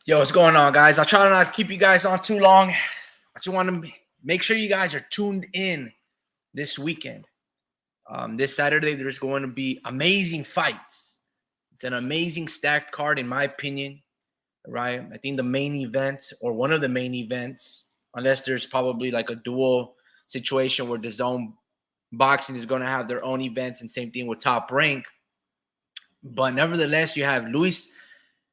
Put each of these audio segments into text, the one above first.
Yo, what's going on, guys? I'll try not to keep you guys on too long. I just want to make sure you guys are tuned in this weekend. This Saturday, there's going to be amazing fights. It's an amazing stacked card, in my opinion, right? I think the main event, or one of the main events, unless there's probably like a dual situation where the zone boxing is going to have their own events, and same thing with Top Rank. But nevertheless, you have Luis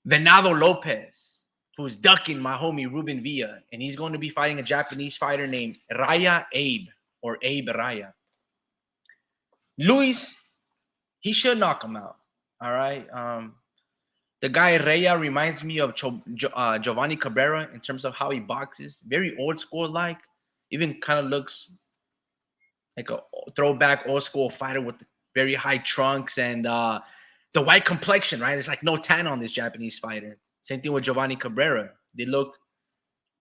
Venado Lopez, who's ducking my homie Ruben Villa, and he's going to be fighting a Japanese fighter named Reiya Abe, or Abe Reiya. Luis, he should knock him out. All right. The guy Reiya reminds me of Giovanni Cabrera in terms of how he boxes. Very old school like. Even kind of looks like a throwback old school fighter with very high trunks and the white complexion, right? It's like no tan on this Japanese fighter. Same thing with Giovanni Cabrera. They look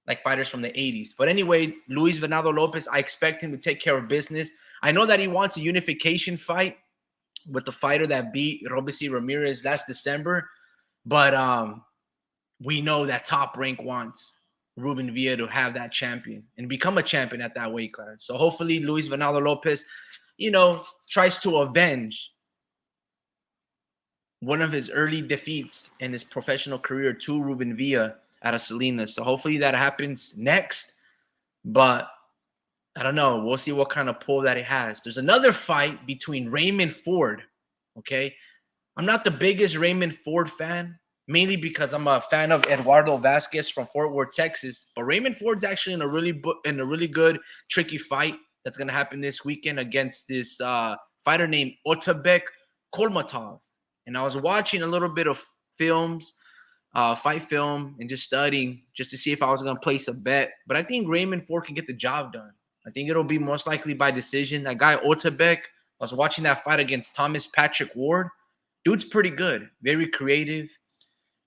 like fighters from the 80s. But anyway, Luis Venado Lopez, I expect him to take care of business. I know that he wants a unification fight with the fighter that beat Robeisy Ramirez last December. But we know that Top Rank wants Ruben Villa to have that champion and become a champion at that weight class. So hopefully Luis Venado Lopez, tries to avenge one of his early defeats in his professional career to Ruben Villa out of Salinas. So hopefully that happens next. But I don't know. We'll see what kind of pull that he has. There's another fight between Raymond Ford. Okay. I'm not the biggest Raymond Ford fan, mainly because I'm a fan of Eduardo Vasquez from Fort Worth, Texas. But Raymond Ford's actually in a really good, tricky fight that's going to happen this weekend against this fighter named Otakbek Kolmatov. And I was watching a little bit of films, fight film, and just studying just to see if I was going to place a bet. But I think Raymond Ford can get the job done. I think it'll be most likely by decision. That guy Otakbek, I was watching that fight against Thomas Patrick Ward. Dude's pretty good, very creative.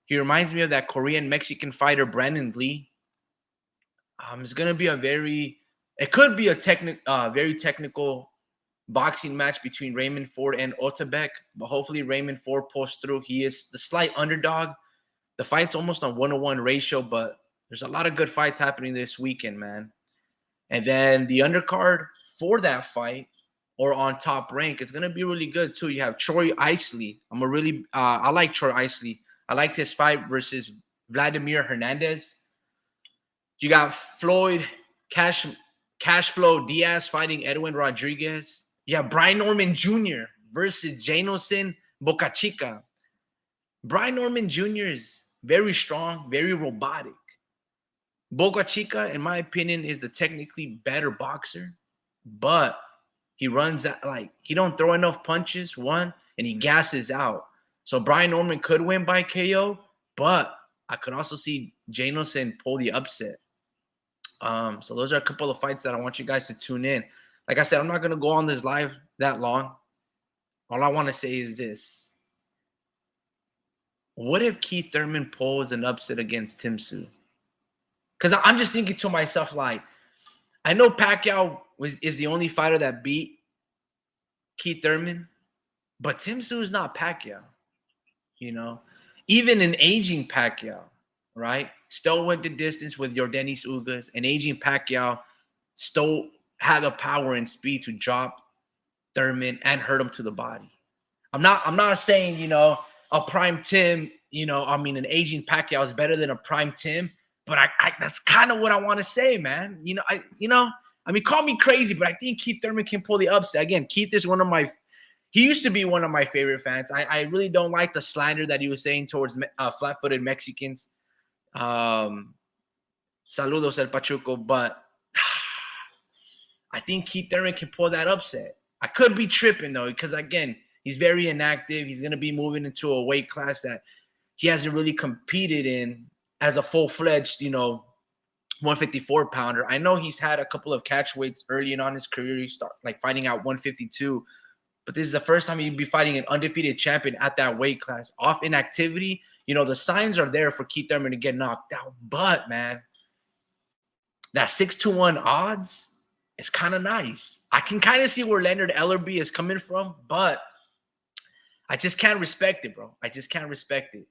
He reminds me of that Korean-Mexican fighter Brandon Lee. It's going to be it could be a very technical boxing match between Raymond Ford and Otakbek, but hopefully Raymond Ford pulls through. He is the slight underdog. The fight's almost on 1-to-1 ratio, but there's a lot of good fights happening this weekend, man. And then the undercard for that fight, or on Top Rank, is going to be really good too. You have Troy Isley. I like Troy Isley. I liked his fight versus Vladimir Hernandez. You got Floyd Cashflow Diaz fighting Edwin Rodriguez. You have Brian Norman Jr. versus Jainilson Bocachica. Brian Norman Jr. is very strong, very robotic. Bocachica, in my opinion, is the technically better boxer, but he runs he don't throw enough punches, one, and he gasses out. So Brian Norman could win by KO, but I could also see Jainilson pull the upset. So those are a couple of fights that I want you guys to tune in. Like I said, I'm not going to go on this live that long. All I want to say is this. What if Keith Thurman pulls an upset against Tim Tszyu? Because I'm just thinking to myself, like, I know Pacquiao is the only fighter that beat Keith Thurman, but Tim Tszyu is not Pacquiao. Even an aging Pacquiao, right, still went the distance with Yordenis Ugas. An aging Pacquiao still had the power and speed to drop Thurman and hurt him to the body. I'm not saying, a prime Tim, an aging Pacquiao is better than a prime Tim, but I that's kind of what I want to say, man. Call me crazy, but I think Keith Thurman can pull the upset. Again, Keith is he used to be one of my favorite fans. I really don't like the slander that he was saying towards flat-footed Mexicans. Saludos El Pachuco, but I think Keith Thurman can pull that upset. I could be tripping, though, because, again, he's very inactive. He's going to be moving into a weight class that he hasn't really competed in as a full-fledged, 154-pounder. I know he's had a couple of catch weights early on in his career. He started fighting out 152. But this is the first time he'd be fighting an undefeated champion at that weight class. Off inactivity, the signs are there for Keith Thurman to get knocked out. But, man, that 6-1 odds is kind of nice. I can kind of see where Leonard Ellerby is coming from, but I just can't respect it, bro. I just can't respect it.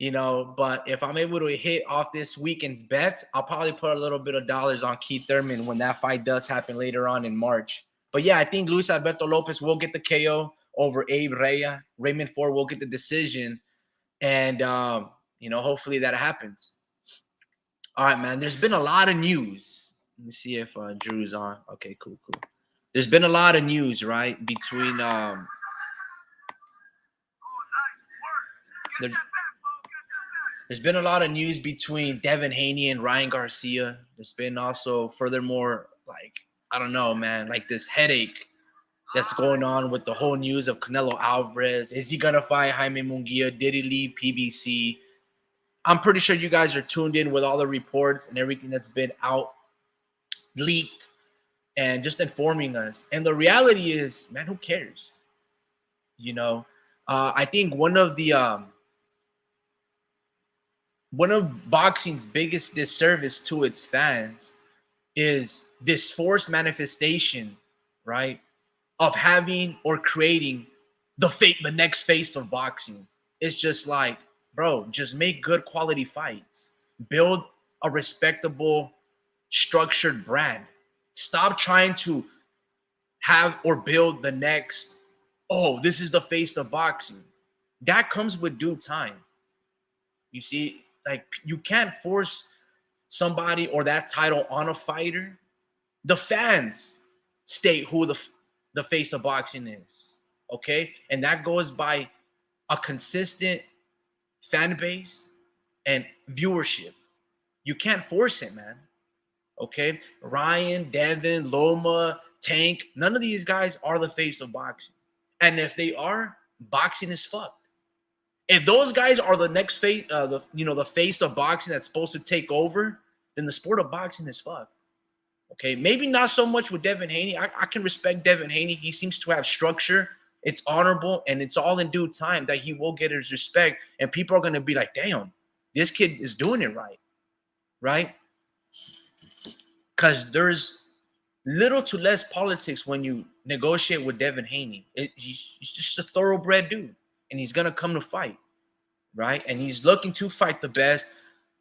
But if I'm able to hit off this weekend's bets, I'll probably put a little bit of dollars on Keith Thurman when that fight does happen later on in March. But yeah, I think Luis Alberto Lopez will get the KO over Abe Reiya. Raymond Ford will get the decision. And, hopefully that happens. All right, man. There's been a lot of news. Let me see if Drew's on. Okay, cool. There's been a lot of news, right? Between there's been a lot of news between Devin Haney and Ryan Garcia. There's been also, furthermore, I don't know, man, this headache that's going on with the whole news of Canelo Alvarez. Is he going to fight Jaime Munguia? Did he leave PBC? I'm pretty sure you guys are tuned in with all the reports and everything that's been out, leaked, and just informing us. And the reality is, man, who cares? I think one of boxing's biggest disservice to its fans is this forced manifestation, right, of having or creating the next face of boxing. It's just like, bro, just make good quality fights. Build a respectable, structured brand. Stop trying to have or build the next, this is the face of boxing. That comes with due time. You see, you can't force somebody or that title on a fighter. The fans state who the face of boxing is, okay? And that goes by a consistent fan base and viewership. You can't force it, man, okay? Ryan, Devin, Loma, Tank, none of these guys are the face of boxing. And if they are, boxing is fucked. If those guys are the next face, the face of boxing that's supposed to take over, then the sport of boxing is fucked. Okay, maybe not so much with Devin Haney. I can respect Devin Haney. He seems to have structure. It's honorable, and it's all in due time that he will get his respect. And people are going to be like, damn, this kid is doing it right? Because there's little to less politics when you negotiate with Devin Haney. He's just a thoroughbred dude. And he's going to come to fight, right? And he's looking to fight the best.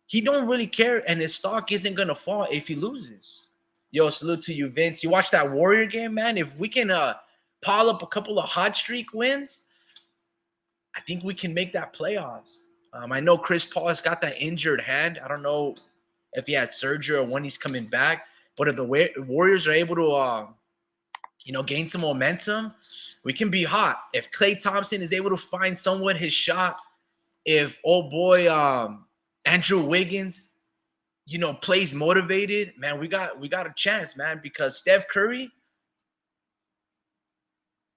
He don't really care, and his stock isn't going to fall if he loses. Yo, salute to you, Vince. You watched that Warrior game, man? If we can pile up a couple of hot streak wins, I think we can make that playoffs. I know Chris Paul has got that injured hand. I don't know if he had surgery or when he's coming back. But if the Warriors are able to, gain some momentum, we can be hot. If Klay Thompson is able to find somewhat his shot, if old boy Andrew Wiggins, plays motivated, man, we got a chance, man, because Steph Curry,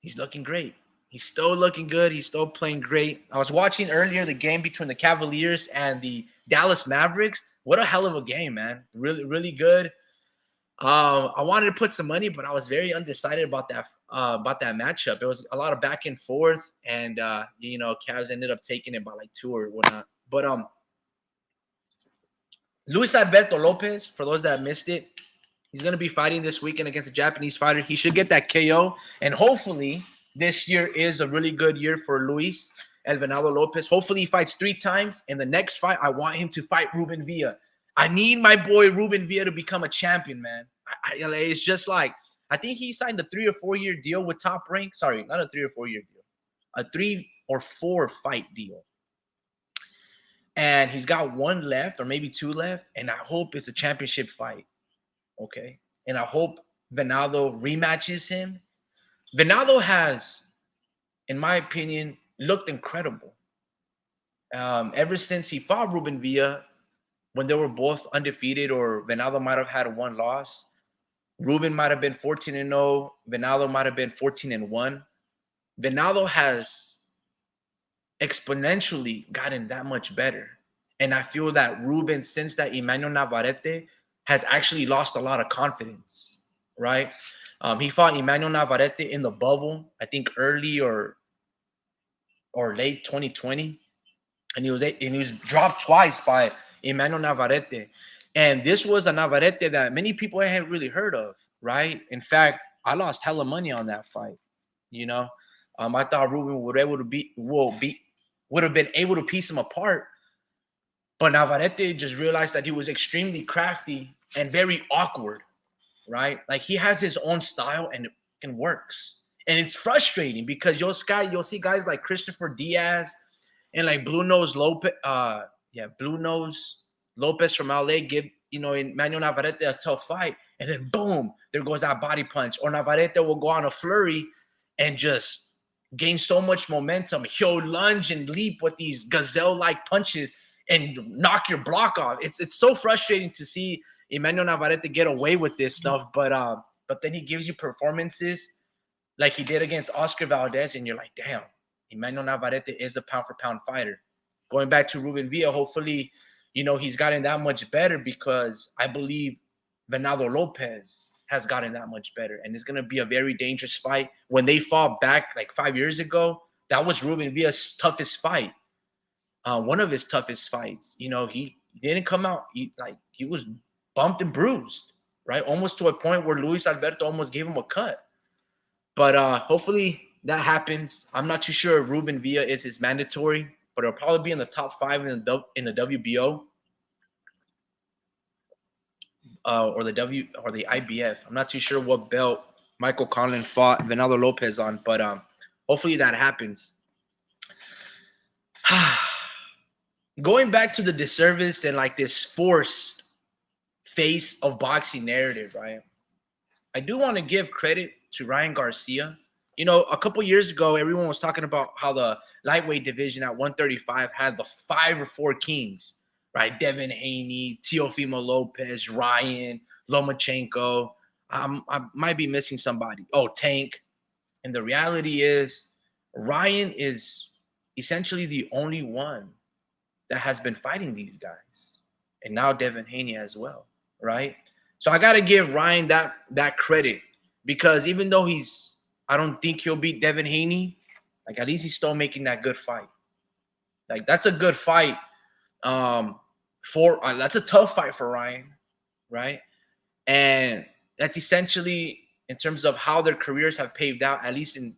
he's looking great. He's still looking good. He's still playing great. I was watching earlier the game between the Cavaliers and the Dallas Mavericks. What a hell of a game, man. Really, really good. I wanted to put some money, but I was very undecided about that matchup. It was a lot of back and forth, and Cavs ended up taking it by 2 or whatnot. But Luis Alberto Lopez, for those that missed it, he's going to be fighting this weekend against a Japanese fighter. He should get that KO, and hopefully this year is a really good year for Luis El Venado Lopez. Hopefully he fights 3 times. In the next fight, I want him to fight Ruben Villa. I need my boy Ruben Villa to become a champion, man. It's just I think he signed a 3 or 4 year deal with Top Rank. Sorry, not a 3 or 4 year deal. A 3 or 4 fight deal. And he's got 1 left or maybe 2 left. And I hope it's a championship fight. Okay. And I hope Venado rematches him. Venado has, in my opinion, looked incredible. Ever since he fought Ruben Villa, when they were both undefeated, or Venado might have had 1 loss. Ruben might have been 14-0. Venado might have been 14-1. Venado has exponentially gotten that much better. And I feel that Ruben, since that Emmanuel Navarrete, has actually lost a lot of confidence, right? He fought Emmanuel Navarrete in the bubble, I think early or late 2020. And he was dropped twice by Emmanuel Navarrete. And this was a Navarrete that many people hadn't really heard of, right? In fact, I lost hella money on that fight. I thought Ruben would have been able to piece him apart. But Navarrete just realized that he was extremely crafty and very awkward, right? Like he has his own style and it works. And it's frustrating because you'll see guys like Christopher Diaz and like Blue Nose Lopez, Blue Nose Lopez from LA give Emmanuel Navarrete a tough fight, and then boom, there goes that body punch. Or Navarrete will go on a flurry and just gain so much momentum. He'll lunge and leap with these gazelle-like punches and knock your block off. It's so frustrating to see Emmanuel Navarrete get away with this stuff, but then he gives you performances like he did against Oscar Valdez, and you're like, damn, Emmanuel Navarrete is a pound-for-pound fighter. Going back to Ruben Villa, hopefully, he's gotten that much better because I believe Venado Lopez has gotten that much better, and it's going to be a very dangerous fight. When they fought back like 5 years ago, that was Ruben Villa's toughest fight. One of his toughest fights. He didn't come out. He was bumped and bruised, right? Almost to a point where Luis Alberto almost gave him a cut. But hopefully that happens. I'm not too sure if Ruben Villa is his mandatory, but it'll probably be in the top 5 in the WBO or the IBF. I'm not too sure what belt Michael Conlan fought Venado Lopez on, but hopefully that happens. Going back to the disservice and like this forced face of boxing narrative, right? I do want to give credit to Ryan Garcia. A couple years ago, everyone was talking about how the lightweight division at 135 had the 5 or 4 kings, right? Devin Haney, Teofimo Lopez, Ryan, Lomachenko. I might be missing somebody. Oh, Tank. And the reality is Ryan is essentially the only one that has been fighting these guys. And now Devin Haney as well, right? So I got to give Ryan that credit because even though I don't think he'll beat Devin Haney, like at least he's still making that good fight. Like that's a good fight. That's a tough fight for Ryan, right? And that's essentially in terms of how their careers have paved out, at least in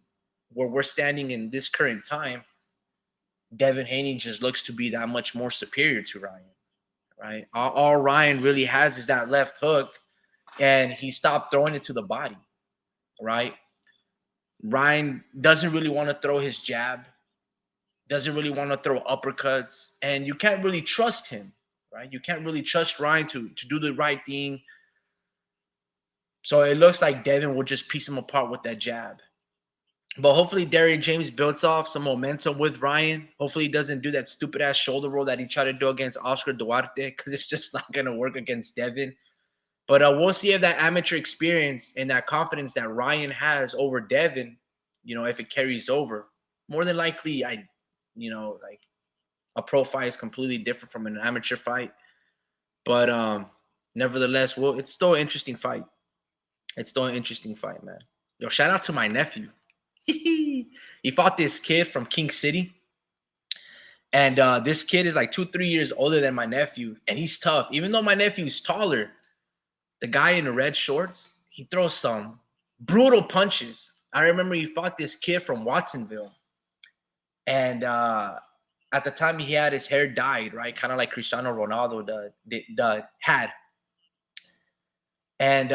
where we're standing in this current time. Devin Haney just looks to be that much more superior to Ryan, right? All Ryan really has is that left hook, and he stopped throwing it to the body, right? Ryan doesn't really want to throw his jab, doesn't really want to throw uppercuts, and you can't really trust him, right? You can't really trust Ryan to do the right thing. So it looks like Devin will just piece him apart with that jab. But hopefully Derrick James builds off some momentum with Ryan. Hopefully he doesn't do that stupid-ass shoulder roll that he tried to do against Oscar Duarte because it's just not going to work against Devin. But we'll see if that amateur experience and that confidence that Ryan has over Devin, if it carries over. More than likely, like a pro fight is completely different from an amateur fight. But nevertheless, it's still an interesting fight. It's still an interesting fight, man. Yo, shout out to my nephew. He fought this kid from King City. And this kid is like 2-3 years older than my nephew. And he's tough. Even though my nephew's taller, the guy in the red shorts, he throws some brutal punches. I remember he fought this kid from Watsonville. And at the time, he had his hair dyed, right? Kind of like Cristiano Ronaldo had. And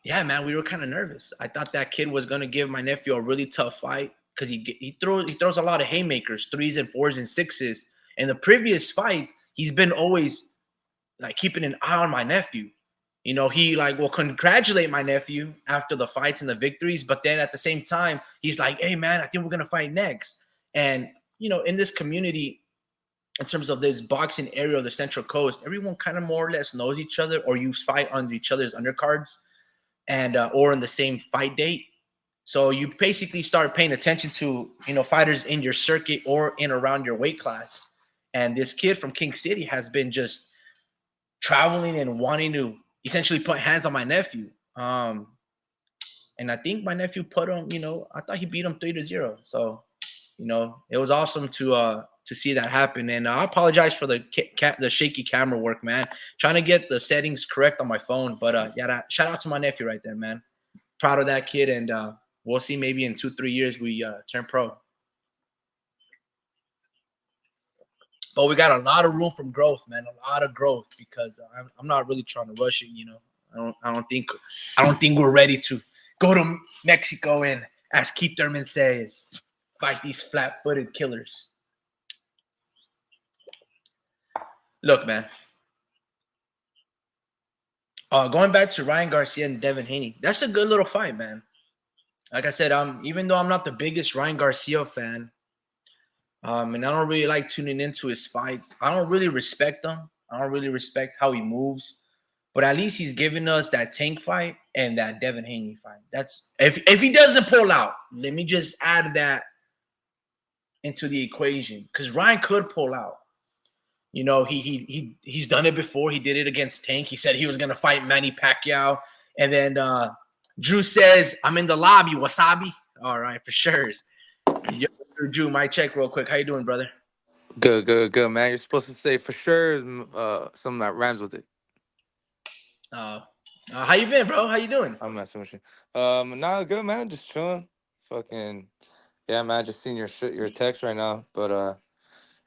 yeah, man, we were kind of nervous. I thought that kid was going to give my nephew a really tough fight because he throws a lot of haymakers, 3s and 4s and 6s. In the previous fights, he's been always like keeping an eye on my nephew. He like will congratulate my nephew after the fights and the victories, but then at the same time, he's like, hey, man, I think we're going to fight next. And, in this community, in terms of this boxing area of the Central Coast, everyone kind of more or less knows each other, or you fight under each other's undercards and or in the same fight date. So you basically start paying attention to, fighters in your circuit or in around your weight class. And this kid from King City has been just traveling and wanting to essentially put hands on my nephew. And I think my nephew put him, I thought he beat him 3-0. So, it was awesome to see that happen. And I apologize for the shaky camera work, man. Trying to get the settings correct on my phone. But yeah, shout out to my nephew right there, man. Proud of that kid. And we'll see maybe in 2-3 years we turn pro. but we got a lot of room from growth, man. A lot of growth because I'm not really trying to rush it. I don't think we're ready to go to Mexico and, as Keith Thurman says, fight these flat-footed killers. Look, man. Going back to Ryan Garcia and Devin Haney, that's a good little fight, man. Like I said, even though I'm not the biggest Ryan Garcia fan, and I don't really like tuning into his fights. I don't really respect him. I don't really respect how he moves. But at least he's giving us that Tank fight and that Devin Haney fight. That's if he doesn't pull out, let me just add that into the equation. Because Ryan could pull out. You know, he's done it before. He did it against Tank. He said he was gonna fight Manny Pacquiao. And then Drew says, I'm in the lobby, wasabi. All right, for sure. Yo, Drew, my check real quick. How you doing, brother? Good, man. You're supposed to say for sure something that rhymes with it. How you been, bro? How you doing? I'm messing with you. Nah, good, man. Just chilling. Fucking, yeah, man. Just seeing your text right now. But,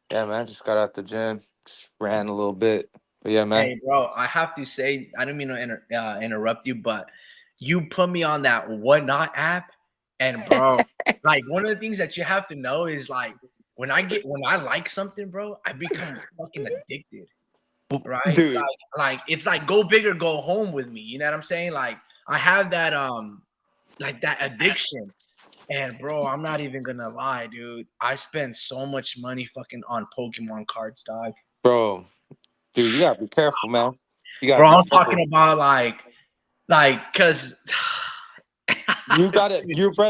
yeah, man. Just got out the gym. Just ran a little bit. But, yeah, man. Hey, bro, I have to say, I don't mean to interrupt you, but you put me on that Whatnot app, and bro, like one of the things that you have to know is like when I like something, bro, I become fucking addicted, right? Dude. Like it's like go big or go home with me. You know what I'm saying? Like I have that like that addiction. And bro, I'm not even gonna lie, dude. I spend so much money fucking on Pokemon cards, dog. Bro. Dude, you gotta be careful, man. You gotta Bro, be I'm careful. talking about cause You gotta,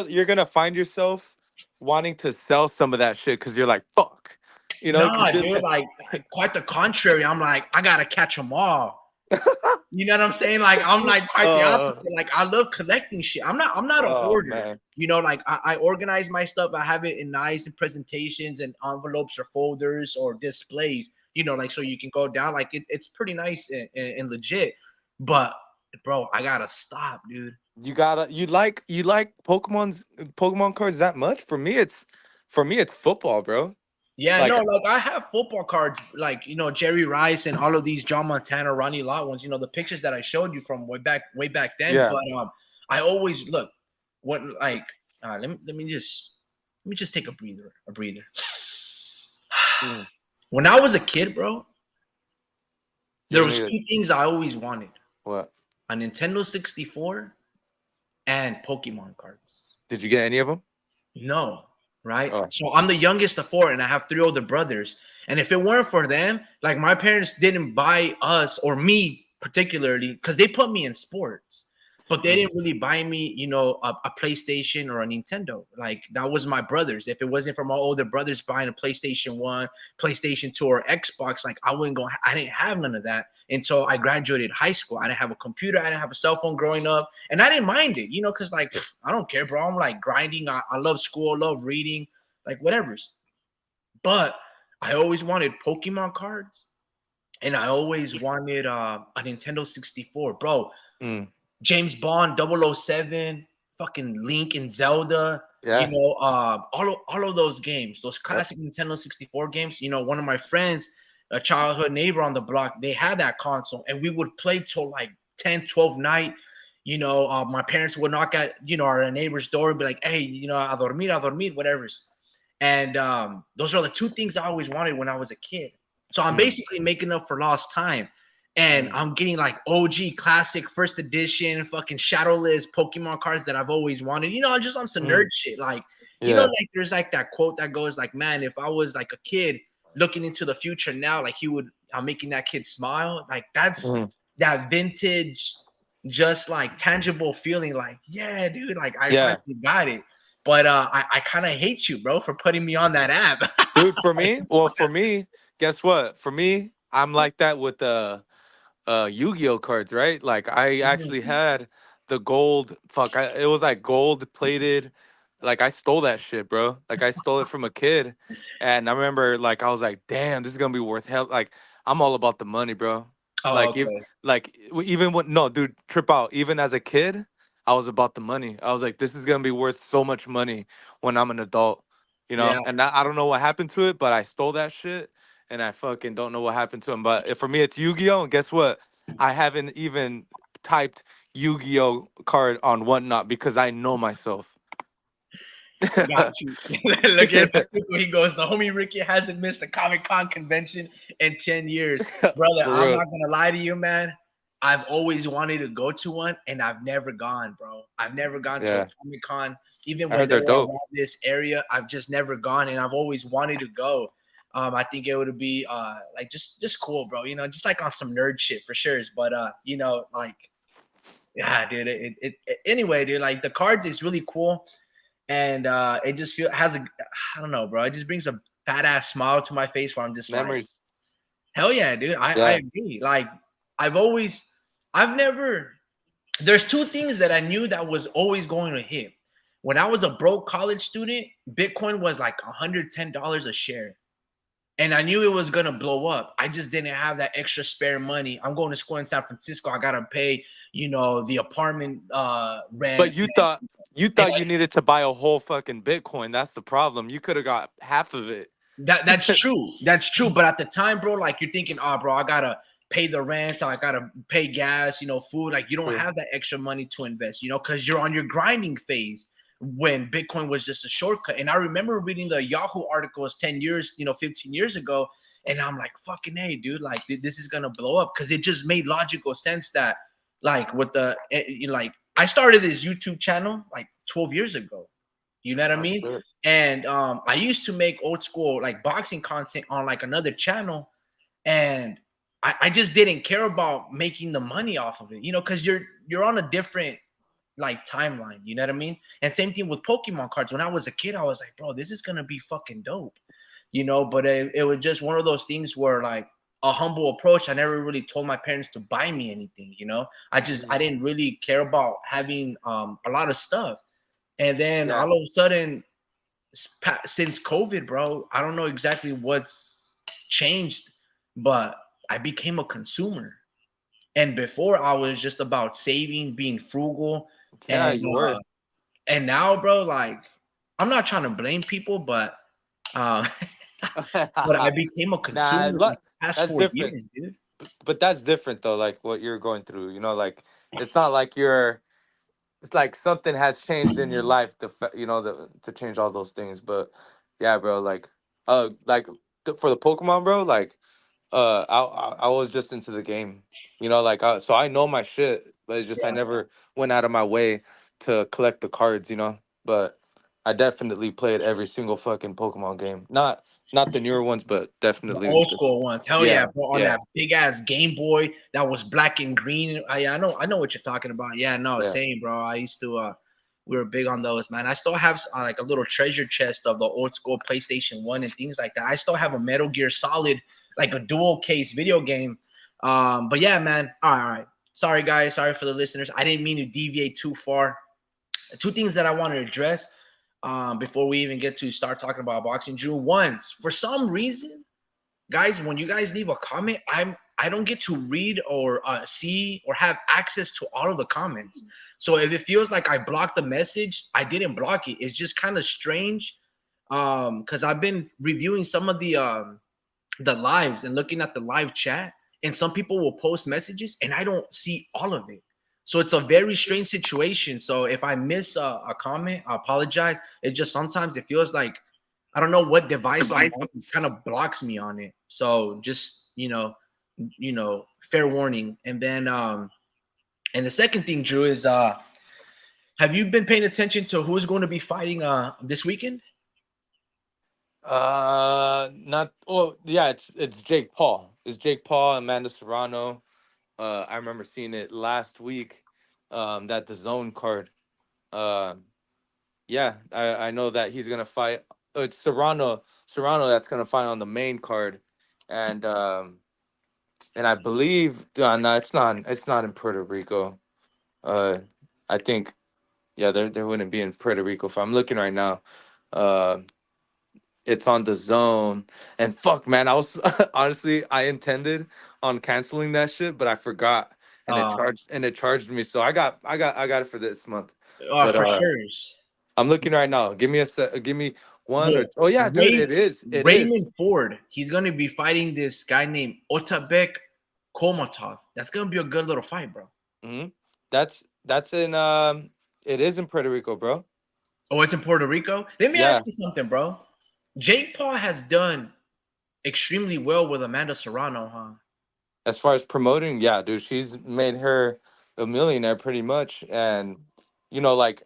you're gonna find yourself wanting to sell some of that shit because you're like, fuck. You know, because nah, you're dude, like, like quite the contrary. I'm like, I gotta catch them all. You know what I'm saying? Like, I'm like quite the uh, opposite. Like, I love collecting shit. I'm not a oh, hoarder. man. You know, like I organize my stuff. I have it in nice presentations and envelopes or folders or displays. You know, like so you can go down. Like it's pretty nice and legit. But bro, I gotta stop, dude. You like Pokemon cards that much? For me it's football, bro. Yeah, Like, no, like I have football cards, like Jerry Rice and all of these John Montana, Ronnie Lott ones. You know the pictures that I showed you from way back then. yeah. But I always look what like. Let me just take a breather. Mm, When I was a kid, bro, you there don't was need it. two things I always wanted: What? a Nintendo 64 and Pokemon cards. Did you get any of them? No, right? Oh. So I'm the youngest of four, and I have three older brothers. And if it weren't for them, like my parents didn't buy us or me particularly, because they put me in sports, but they Mm. didn't really buy me, a PlayStation or a Nintendo. Like that was my brothers. If it wasn't for my older brothers buying a PlayStation 1, PlayStation 2, or Xbox, like I wouldn't go, I didn't have none of that until I graduated high school. I didn't have a computer, I didn't have a cell phone growing up, and I didn't mind it, because like I don't care, bro. I'm like grinding. I love school, love reading, like whatever's. But I always wanted Pokemon cards, and I always wanted a Nintendo 64, bro. Mm. James Bond 007, fucking Link and Zelda, Yeah. all of those games, those Yep. classic Nintendo 64 games. One of my friends, a childhood neighbor on the block, they had that console, and we would play till like 10, 12 night. My parents would knock at, our neighbor's door and be like, hey, a dormir, whatever's. And those are the two things I always wanted when I was a kid. So I'm Mm. basically making up for lost time. And Mm. I'm getting like OG classic first edition fucking shadowless Pokemon cards that I've always wanted. Just on some nerd Mm. shit. Like, Yeah. like there's like that quote that goes like, man, if I was like a kid looking into the future now, like I'm making that kid smile. Like that's Mm. that vintage, just like tangible feeling like, yeah, dude, like I Yeah. finally got it. But I kind of hate you, bro, for putting me on that app. Dude, for me, guess what? For me, I'm like that with the Yu-Gi-Oh cards, right? Like I actually had the gold. Fuck, it was like gold plated. Like I stole that shit, bro. Like I stole it from a kid, and I remember like I was like, damn, this is gonna be worth hell. Like I'm all about the money, bro. Oh, Like if okay. like even when no, dude, trip out. Even as a kid, I was about the money. I was like, this is gonna be worth so much money when I'm an adult, Yeah. And I don't know what happened to it, but I stole that shit, and I fucking don't know what happened to him. But for me, it's Yu-Gi-Oh. And guess what? I haven't even typed Yu-Gi-Oh card on whatnot because I know myself. Got you. Look at Rico. He goes, the homie Ricky hasn't missed a Comic Con convention in 10 years. Brother, For I'm real. not gonna lie to you, man. I've always wanted to go to one and I've never gone, bro. I've never gone to a Yeah, Comic Con, even I when heard they they're were dope. around this area. I've just never gone and I've always wanted to go. I think it would be like just cool, bro. You know, just like on some nerd shit for sure. But you know, like yeah, dude. Anyway, dude, like the cards is really cool and it just has a I don't know, bro. It just brings a fat ass smile to my face where I'm just like, Memories. hell yeah, dude. I Yeah. agree. Like I've always, I've never. There's two things that I knew that was always going to hit. When I was a broke college student, Bitcoin was like $110 a share. And I knew it was gonna blow up. I just didn't have that extra spare money. I'm going to school in San Francisco. I gotta pay, you know, the apartment But rent. you And thought you needed to buy a whole fucking Bitcoin. That's the problem. You could have got half of it. that's true. That's true. But at the time, bro, like you're thinking, oh, bro, I gotta pay the rent, I gotta pay gas, you know, food. Like you don't True. have that extra money to invest, you know, because you're on your grinding phase when Bitcoin was just a shortcut. And I remember reading the Yahoo articles 10 years, you know, 15 years ago. And I'm like, fucking hey, dude, like this is gonna blow up because it just made logical sense that like with the like I started this YouTube channel like 12 years ago. You know what I Oh mean? shit. And I used to make old school like boxing content on like another channel, and I just didn't care about making the money off of it, you know, because you're on a different like timeline, you know what I mean? And same thing with Pokemon cards. When I was a kid, I was like, bro, this is gonna be fucking dope, you know. But it was just one of those things where like a humble approach. I never really told my parents to buy me anything, you know. I Mhm. didn't really care about having a lot of stuff. And then Yeah. all of a sudden, since COVID, bro, I don't know exactly what's changed, but I became a consumer. And before, I was just about saving, being frugal, Yeah, and you were. now, bro, like I'm not trying to blame people, but uh, but I became a Nah, consumer in the past that's 4 years, different. dude. But that's different though. Like what you're going through. You know, like it's not like you're. It's like something has changed in your life to to change all those things. But yeah, bro. Like for the Pokemon, bro. Like I was just into the game. You know, like so I know my shit, but it's just I Yeah. never went out of my way to collect the cards. You know, but I definitely played every single fucking Pokemon game. Not the newer ones, but The definitely old the school ones, hell yeah, yeah, bro! On yeah, that big ass Game Boy that was black and green. I know what you're talking about. Yeah, no, yeah. same, bro. I used to. We were big on those, man. I still have like a little treasure chest of the old school PlayStation One and things like that. I still have a Metal Gear Solid, like a dual case video game. But yeah, man. All right. Sorry, guys. Sorry for the listeners. I didn't mean to deviate too far. Two things that I want to address before we even get to start talking about boxing. Drew, once for some reason, guys, when you guys leave a comment, I don't get to read or see or have access to all of the comments. So if it feels like I blocked the message, I didn't block it. It's just kind of strange because I've been reviewing some of the lives and looking at the live chat, and some people will post messages and I don't see all of it. So it's a very strange situation. So if I miss a comment, I apologize. It just sometimes it feels like I don't know what device I'm on, it kind of blocks me on it. So just fair warning. And then and the second thing, Drew, is have you been paying attention to who's going to be fighting this weekend? Not. Oh, yeah. It's Jake Paul. It's Jake Paul, Amanda Serrano. I remember seeing it last week. That the zone card. Um, yeah, I know that he's gonna fight. It's Serrano that's gonna fight on the main card, and I believe no, it's not in Puerto Rico. Uh, I think yeah, there wouldn't be in Puerto Rico. If I'm looking right now, uh, it's on the zone. And fuck, man, I was honestly I intended on canceling that shit, but I forgot, and Uh, it charged me. So I got it for this month. But for sure. I'm looking right now. Give me One or Well, oh yeah, dude, it is. It is. Raymond Ford, he's gonna be fighting this guy named Otakbek Komatov. That's gonna be a good little fight, bro. Hmm. That's in it is in Puerto Rico, bro. Oh, it's in Puerto Rico. Let me ask Yeah. you something, bro. Jake Paul has done extremely well with Amanda Serrano, huh? As far as promoting, yeah, dude, she's made her a millionaire pretty much. And like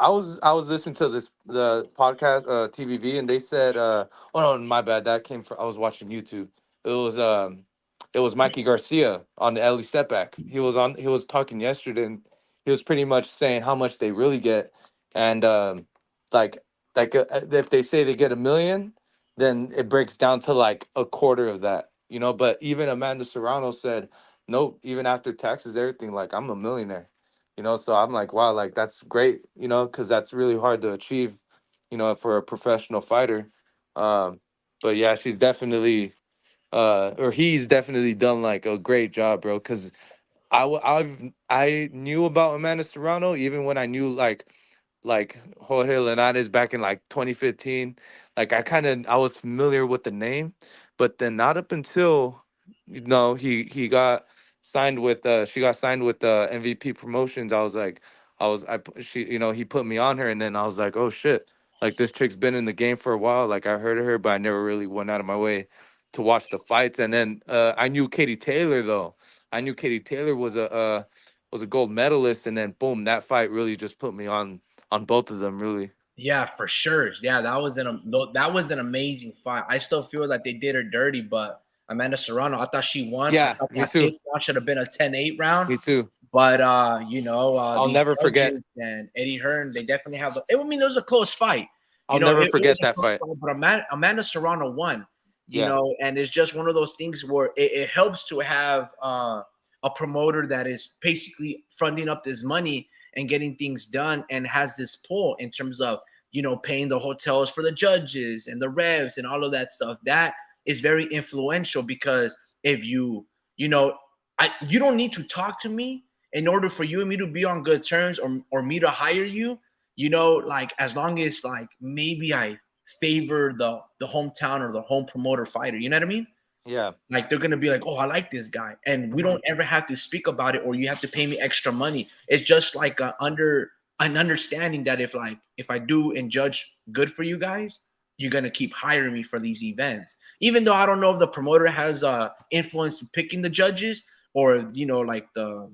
I was listening to the podcast TVV, and they said oh no, my bad, that came from I was watching YouTube. It was Mikey Garcia on the Ellie Setback. He was talking yesterday, and he was pretty much saying how much they really get. And like if they say they get a million, then it breaks down to like a quarter of that, but even Amanda Serrano said nope, even after taxes, everything, like, I'm a millionaire. So I'm like, wow, like, that's great, because that's really hard to achieve, for a professional fighter. um but yeah, she's definitely or he's definitely done like a great job, bro, because I knew about Amanda Serrano even when I knew like Jorge Linares back in like 2015. Like I was familiar with the name, but then not up until he got signed with she got signed with MVP Promotions. I was like she he put me on her, and then I was like, oh shit, like this chick's been in the game for a while. Like I heard of her, but I never really went out of my way to watch the fights. And then I knew Katie Taylor though. I knew Katie Taylor was a gold medalist, and then boom, that fight really just put me on both of them, really. Yeah, for sure. Yeah, that was an amazing fight. I still feel that they did her dirty, but Amanda Serrano, I thought she won. I Yeah, thought me that too. fifth round should have been a 10-8 round. Me too. But I'll these never forget. judges and Eddie Hearn, they definitely have. I mean, it was a close fight. I'll never It was forget a that close fight. fight, but Amanda Serrano won. Yeah. And it's just one of those things where it helps to have a promoter that is basically fronting up this money and getting things done and has this pull in terms of paying the hotels for the judges and the revs and all of that stuff. That is very influential because if you know you don't need to talk to me in order for you and me to be on good terms or me to hire you, like as long as like maybe I favor the hometown or the home promoter fighter, you know what I mean? Yeah. Like they're gonna be like, oh, I like this guy, and we Hmm. don't ever have to speak about it, or you have to pay me extra money. It's just like under an understanding that if I do and judge good for you guys, you're gonna keep hiring me for these events, even though I don't know if the promoter has influence in picking the judges or like the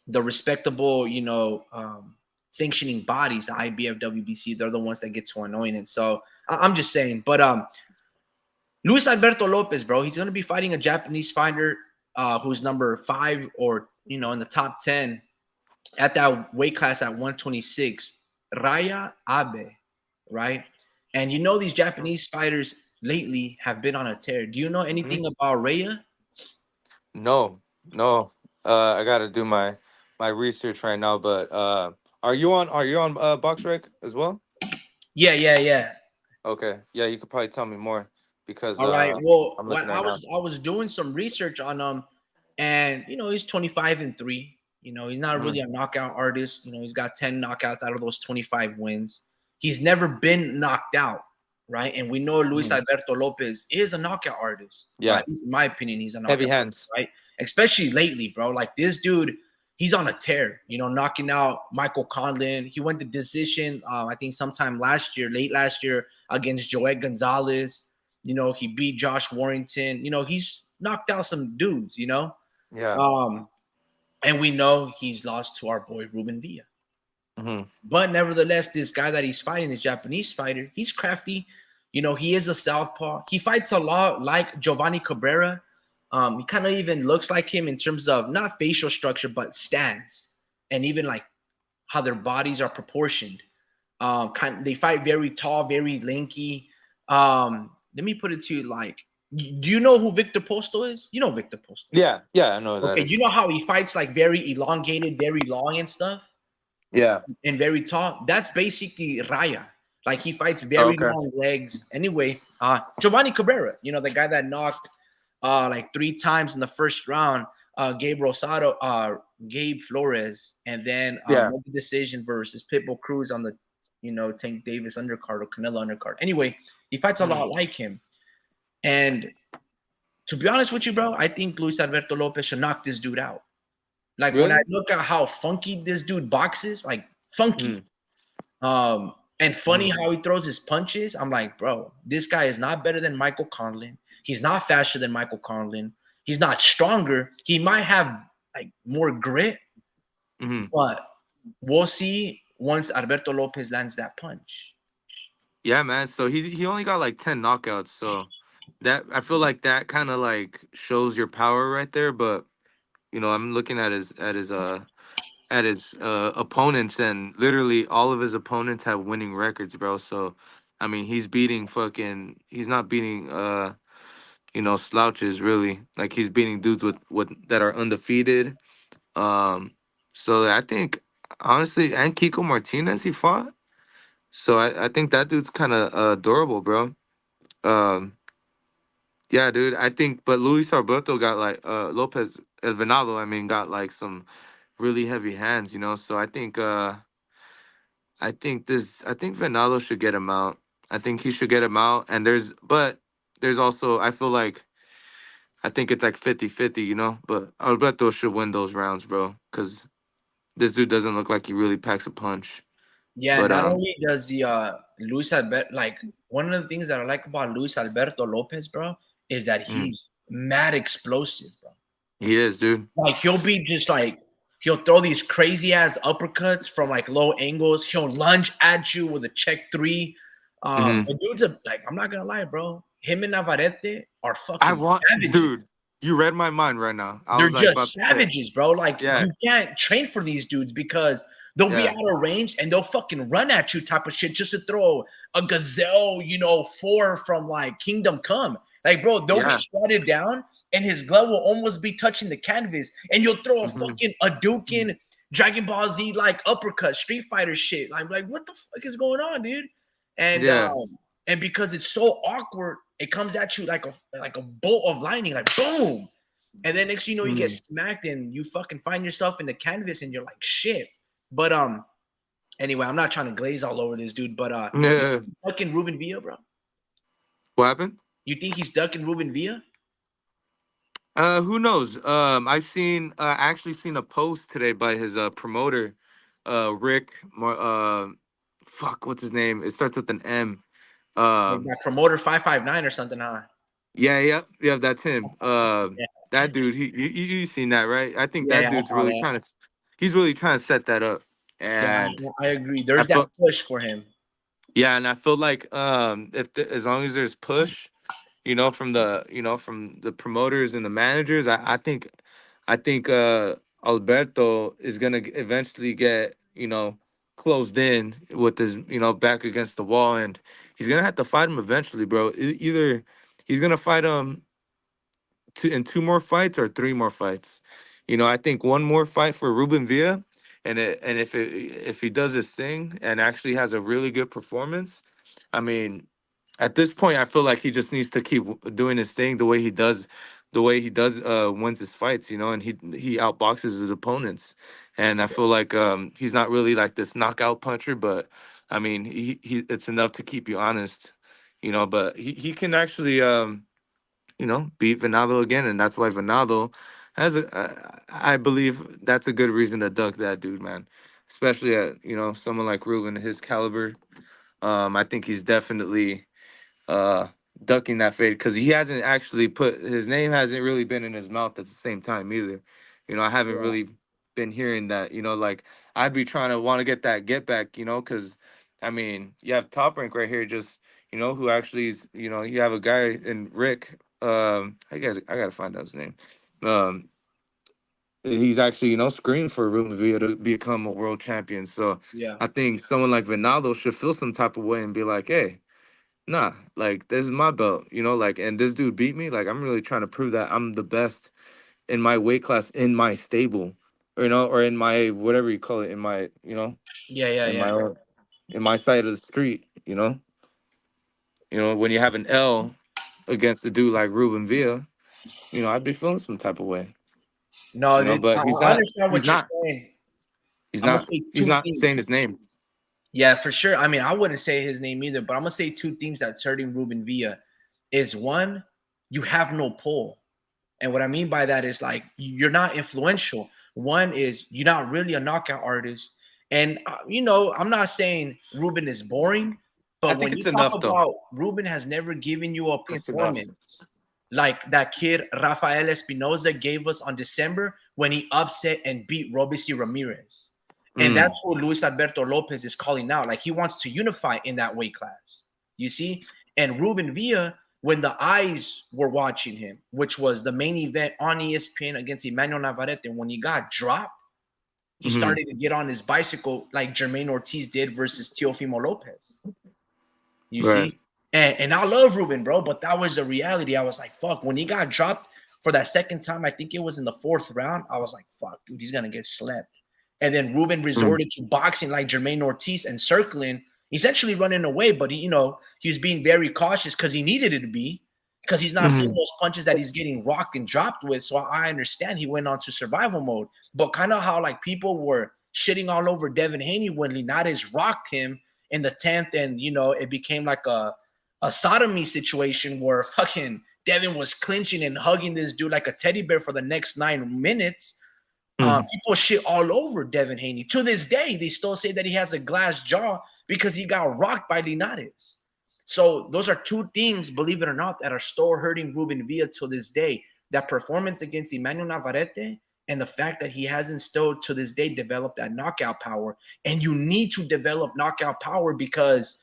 respectable sanctioning bodies, the IBF, WBC. They're the ones that get too annoying, and so I'm just saying, but Luis Alberto Lopez, bro, he's going to be fighting a Japanese fighter who's number 5 or, in the top 10 at that weight class at 126, Reiya Abe, right? And these Japanese fighters lately have been on a tear. Do you know Hmm. anything about Reiya? No, no. I gotta do my research right now. But are you on BoxRec as well? Yeah, yeah, yeah. Okay. Yeah, you could probably tell me more because All right. Well, I'm when looking right now. I was doing some research on him, and he's 25-3. He's not Hmm. really a knockout artist. He's got 10 knockouts out of those 25 wins. He's never been knocked out, right? And we know Luis Hmm. Alberto Lopez is a knockout artist. Yeah. At least in my opinion, he's a Heavy knockout artist, hands. right? Especially lately, bro. Like this dude, he's on a tear. Knocking out Michael Conlon. He went to decision. I think sometime last year, late last year, against Joel Gonzalez. He beat Josh Warrington. He's knocked out some dudes. Yeah. Um, and we know he's lost to our boy Ruben Villa. Hmm. But nevertheless, this guy that he's fighting, this Japanese fighter, he's crafty. He is a southpaw. He fights a lot like Giovanni Cabrera. He kind of even looks like him in terms of not facial structure, but stance, and even like how their bodies are proportioned. They fight very tall, very lanky. Let me put it to you like, do you know who Victor Posto is? You know Victor Posto. Yeah. Yeah. I know what that Okay, is. you know how he fights like very elongated, very long and stuff, Yeah. and very tall. That's basically Raya. Like he fights very Okay. long legs. Anyway, Giovanni Cabrera, the guy that knocked like 3 times in the first round, Gabe Flores, and then Yeah. won the decision versus Pitbull Cruz on the Tank Davis undercard or Canelo undercard. Anyway, he fights a Mm. lot like him. And to be honest with you, bro, I think Luis Alberto Lopez should knock this dude out. Like when I Really? look at how funky this dude boxes, like funky, Mm. and funny Mm. how he throws his punches, I'm like, bro, this guy is not better than Michael Conlon. He's not faster than Michael Conlon. He's not stronger. He might have like more grit, Mm. but we'll see once Alberto Lopez lands that punch. Yeah, man. So he only got like 10 knockouts. So that I feel like that kind of like shows your power right there. But I'm looking at his opponents, and literally all of his opponents have winning records, bro. So I mean, he's not beating slouches really. Like he's beating dudes with that are undefeated. Um, so I think honestly, and Kiko Martinez he fought. So I think that dude's kind of durable, bro. Um, yeah, dude. I think, but Luis Alberto got like Lopez El Venado. I mean, got like some really heavy hands, So I think Venado should get him out. I think he should get him out. And there's also I feel like I think it's like 50-50. But Alberto should win those rounds, bro, because this dude doesn't look like he really packs a punch. Yeah, But not only does the Luis Alberto, like one of the things that I like about Luis Alberto Lopez, bro, is that mm, he's mad explosive, bro. he is, dude. Like he'll be just like he'll throw these crazy ass uppercuts from like low angles. He'll lunge at you with a check three. Hmm. The dudes are like, I'm not gonna lie, bro. Him and Navarrete are I fucking want, savages. dude. You read my mind right now. I They're was like about just to say, savages, bro. Like yeah, you can't train for these dudes because they'll be yeah, out of range and they'll fucking run at you type of shit just to throw a gazelle, four from like Kingdom Come. Like, bro, they'll be yeah. squatted down and his glove will almost be touching the canvas, and you'll throw a Hmm. fucking Hadouken Dragon Ball Z like uppercut, Street Fighter shit. I'm like, what the fuck is going on, dude? And Yeah. and because it's so awkward, it comes at you like a bolt of lightning, like boom. And then next you get Hmm. smacked and you fucking find yourself in the canvas and you're like shit. But anyway, I'm not trying to glaze all over this dude, but Yeah. fucking Ruben Villa, bro. What happened? You think he's ducking Ruben Villa? Who knows? Actually seen a post today by his promoter, Rick. Fuck, what's his name? It starts with an M. Like Um, that promoter 559 or something, huh? yeah, that's him. Yeah, That dude, you seen that, right? I think yeah, that yeah, I dude's saw really that. trying to, he's really trying to set that up, Yeah, and I agree. I There's that felt, push for him. yeah, and I feel like as long as there's push, from the promoters and the managers, I think Alberto is gonna eventually get closed in with his back against the wall, and he's gonna have to fight him eventually, bro. Either he's gonna fight him in two more fights or three more fights. I think one more fight for Ruben Villa, and if he does his thing and actually has a really good performance, I mean, at this point, I feel like he just needs to keep doing his thing the way he does wins his fights, and he outboxes his opponents, and I feel like he's not really like this knockout puncher, but I mean, he it's enough to keep you honest, but he can actually beat Venado again, and that's why Venado I believe that's a good reason to duck that dude, man. Especially at someone like Ruben, his caliber. I think he's definitely uh ducking that fade because he hasn't actually put his name hasn't really been in his mouth at the same time either. I haven't Yeah, really been hearing that. Like I'd be trying to want to get that get back. Because I mean you have Top Rank right here, just who actually is. You have a guy in Rick. I gotta find out his name. Um, he's actually screening for Ruben Villa to become a world champion. So yeah, I think someone like Venaldo should feel some type of way and be like, hey. Nah, like this is my belt, like, and this dude beat me. Like, I'm really trying to prove that I'm the best in my weight class in my stable, or in my whatever you call it, in my, yeah, yeah, in my yeah. own, in my side of the street, when you have an L against a dude like Ruben Villa, I'd be feeling some type of way, No, but I understand he's what you're not, saying. he's I'm gonna not, say he's two not things. saying his name. Yeah, for sure. I mean, I wouldn't say his name either, but I'm gonna say two things that's hurting Ruben Villa. Is one, you have no pull. And what I mean by that is like you're not influential. One is you're not really a knockout artist. And I'm not saying Ruben is boring, I but think when it's you talk enough though. about Ruben has never given you a I think it's enough. performance like that kid Rafael Espinoza gave us on December when he upset and beat Robeisy Ramirez. And Mm. that's who Luis Alberto Lopez is calling out. Like he wants to unify in that weight class. You see? And Ruben Villa, when the eyes were watching him, which was the main event on ESPN against Emmanuel Navarrete, when he got dropped, he Mm-hmm. started to get on his bicycle like Jermaine Ortiz did versus Teofimo Lopez. You Right. see? And I love Ruben, bro, but that was the reality. I was like, fuck, when he got dropped for that second time, I think it was in the fourth round, I was like, fuck, dude, he's gonna get slept. And then Ruben Mm. resorted to boxing like Jermaine Ortiz and circling, essentially running away, but he was being very cautious because he needed it to be, because he's not seeing Mm-hmm. those punches that he's getting rocked and dropped with. So I understand he went on to survival mode. But kind of how like people were shitting all over Devin Haney when Linares rocked him in the 10th, and it became like a sodomy situation where fucking Devin was clinching and hugging this dude like a teddy bear for the next 9 minutes. Mm. People shit all over Devin Haney. To this day, they still say that he has a glass jaw because he got rocked by Linares. So those are two things, believe it or not, that are still hurting Ruben Villa to this day. That performance against Emmanuel Navarrete and the fact that he hasn't still to this day developed that knockout power. And you need to develop knockout power because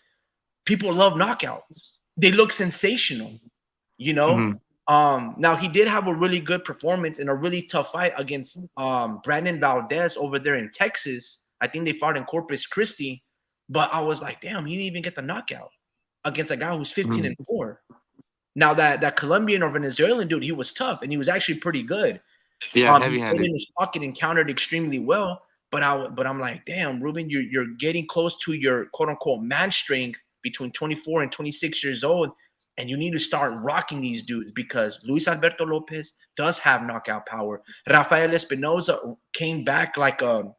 people love knockouts. They look sensational, you know. Mm-hmm. Now he did have a really good performance in a really tough fight against Brandon Valdez over there in Texas. I think they fought in Corpus Christi, but I was like, damn, he didn't even get the knockout against a guy who's 15 Mm-hmm. and 4. Now that Colombian or Venezuelan dude, he was tough and he was actually pretty good. Yeah, He heavy stayed handed. in his pocket and countered extremely well. But I'm like, damn, Ruben, you're getting close to your quote unquote man strength between 24 and 26 years old, and you need to start rocking these dudes because Luis Alberto Lopez does have knockout power. Rafael Espinoza came back like a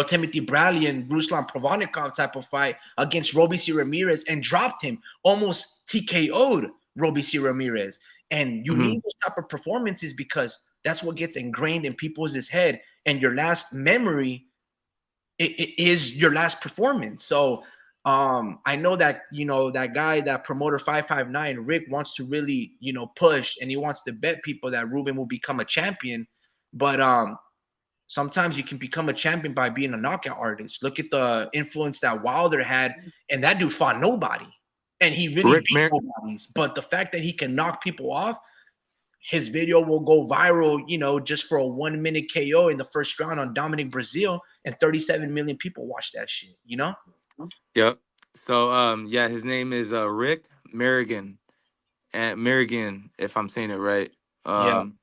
Timothy Bradley and Ruslan Provodnikov type of fight against Robeisy Ramirez and dropped him, almost TKO'd Robeisy Ramirez. And you Mm-hmm. need those type of performances because that's what gets ingrained in people's head. And your last memory it is your last performance. So I know that that guy, that promoter 559, Rick, wants to really push, and he wants to bet people that Ruben will become a champion. But sometimes you can become a champion by being a knockout artist. Look at the influence that Wilder had, and that dude fought nobody, and he really Rick beat Mer- nobodies. But the fact that he can knock people off, his video will go viral, just for a 1 minute KO in the first round on Dominic Brazil, and 37 million people watch that shit. Yep. So yeah, his name is Rick Merrigan. And Merrigan, if I'm saying it right. Yeah. Um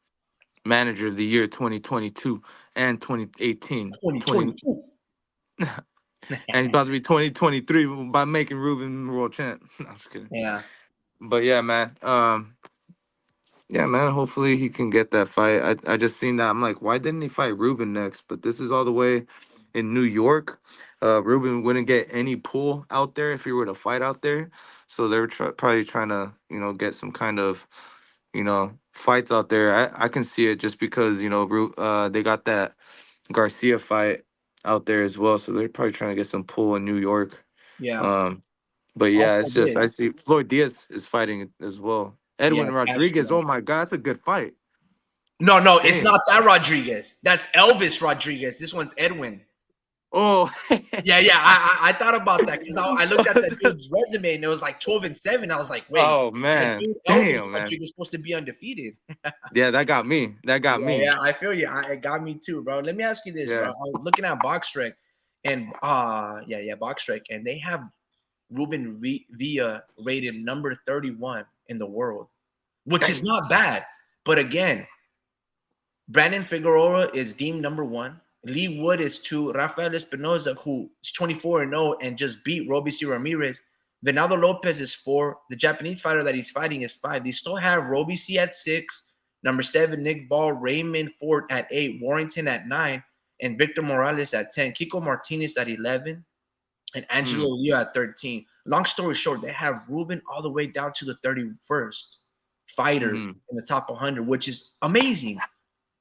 Manager of the year 2022 and 2018. 2022. And he's about to be 2023 by making Ruben world champ. No, I'm just kidding. Yeah. But yeah, man. Yeah, man. Hopefully he can get that fight. I just seen that. I'm like, why didn't he fight Ruben next? But this is all the way in New York. Ruben wouldn't get any pull out there if he were to fight out there. So they're probably trying to, get some kind of, fights out there. I can see it just because they got that Garcia fight out there as well. So they're probably trying to get some pull in New York. Yeah. Um, but yeah, Also it's just I this. see Floyd Diaz is fighting as well. Yeah, Edwin Rodriguez. Castro. Oh my God, that's a good fight. No, it's Damn. not that Rodriguez. That's Elvis Rodriguez. This one's Edwin. Oh. Yeah. I thought about that because I looked at that dude's resume and it was like 12-7. I was like, wait, Oh that man. dude Elvis Damn, man. Rodriguez is supposed to be undefeated. Yeah, that got me. That got me. Yeah, I feel you. It got me too, bro. Let me ask you this, bro. Yeah. I was looking at BoxRec, and BoxRec, and they have Ruben Villa rated number 31 in the world, which is Dang. not bad. But again, Brandon Figueroa is deemed number 1. Lee Wood is 2. Rafael Espinoza, who is 24-0 and just beat Robeisy Ramirez. Venado Lopez is 4. The Japanese fighter that he's fighting is 5. They still have Robeisy at 6. Number 7, Nick Ball. Raymond Ford at 8. Warrington at 9. And Victor Morales at 10. Kiko Martinez at 11. and Angelo Leo at 13. Long story short, they have Ruben all the way down to the 31st fighter Mm-hmm. in the top 100, which is amazing.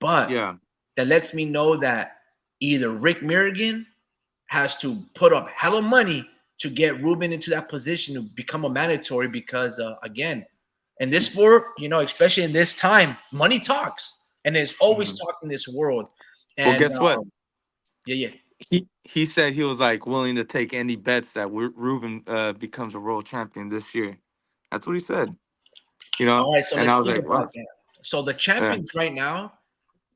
But Yeah. that lets me know that either Rick Mirrigan has to put up hella money to get Ruben into that position to become a mandatory because, again, in this sport, especially in this time, money talks. And there's always Mm-hmm. talk in this world. Well, And guess what? yeah. He said he was like willing to take any bets that Ruben becomes a world champion this year. That's what he said. All right, so And let's I was think like, about wow. that. So the Yeah. champions right now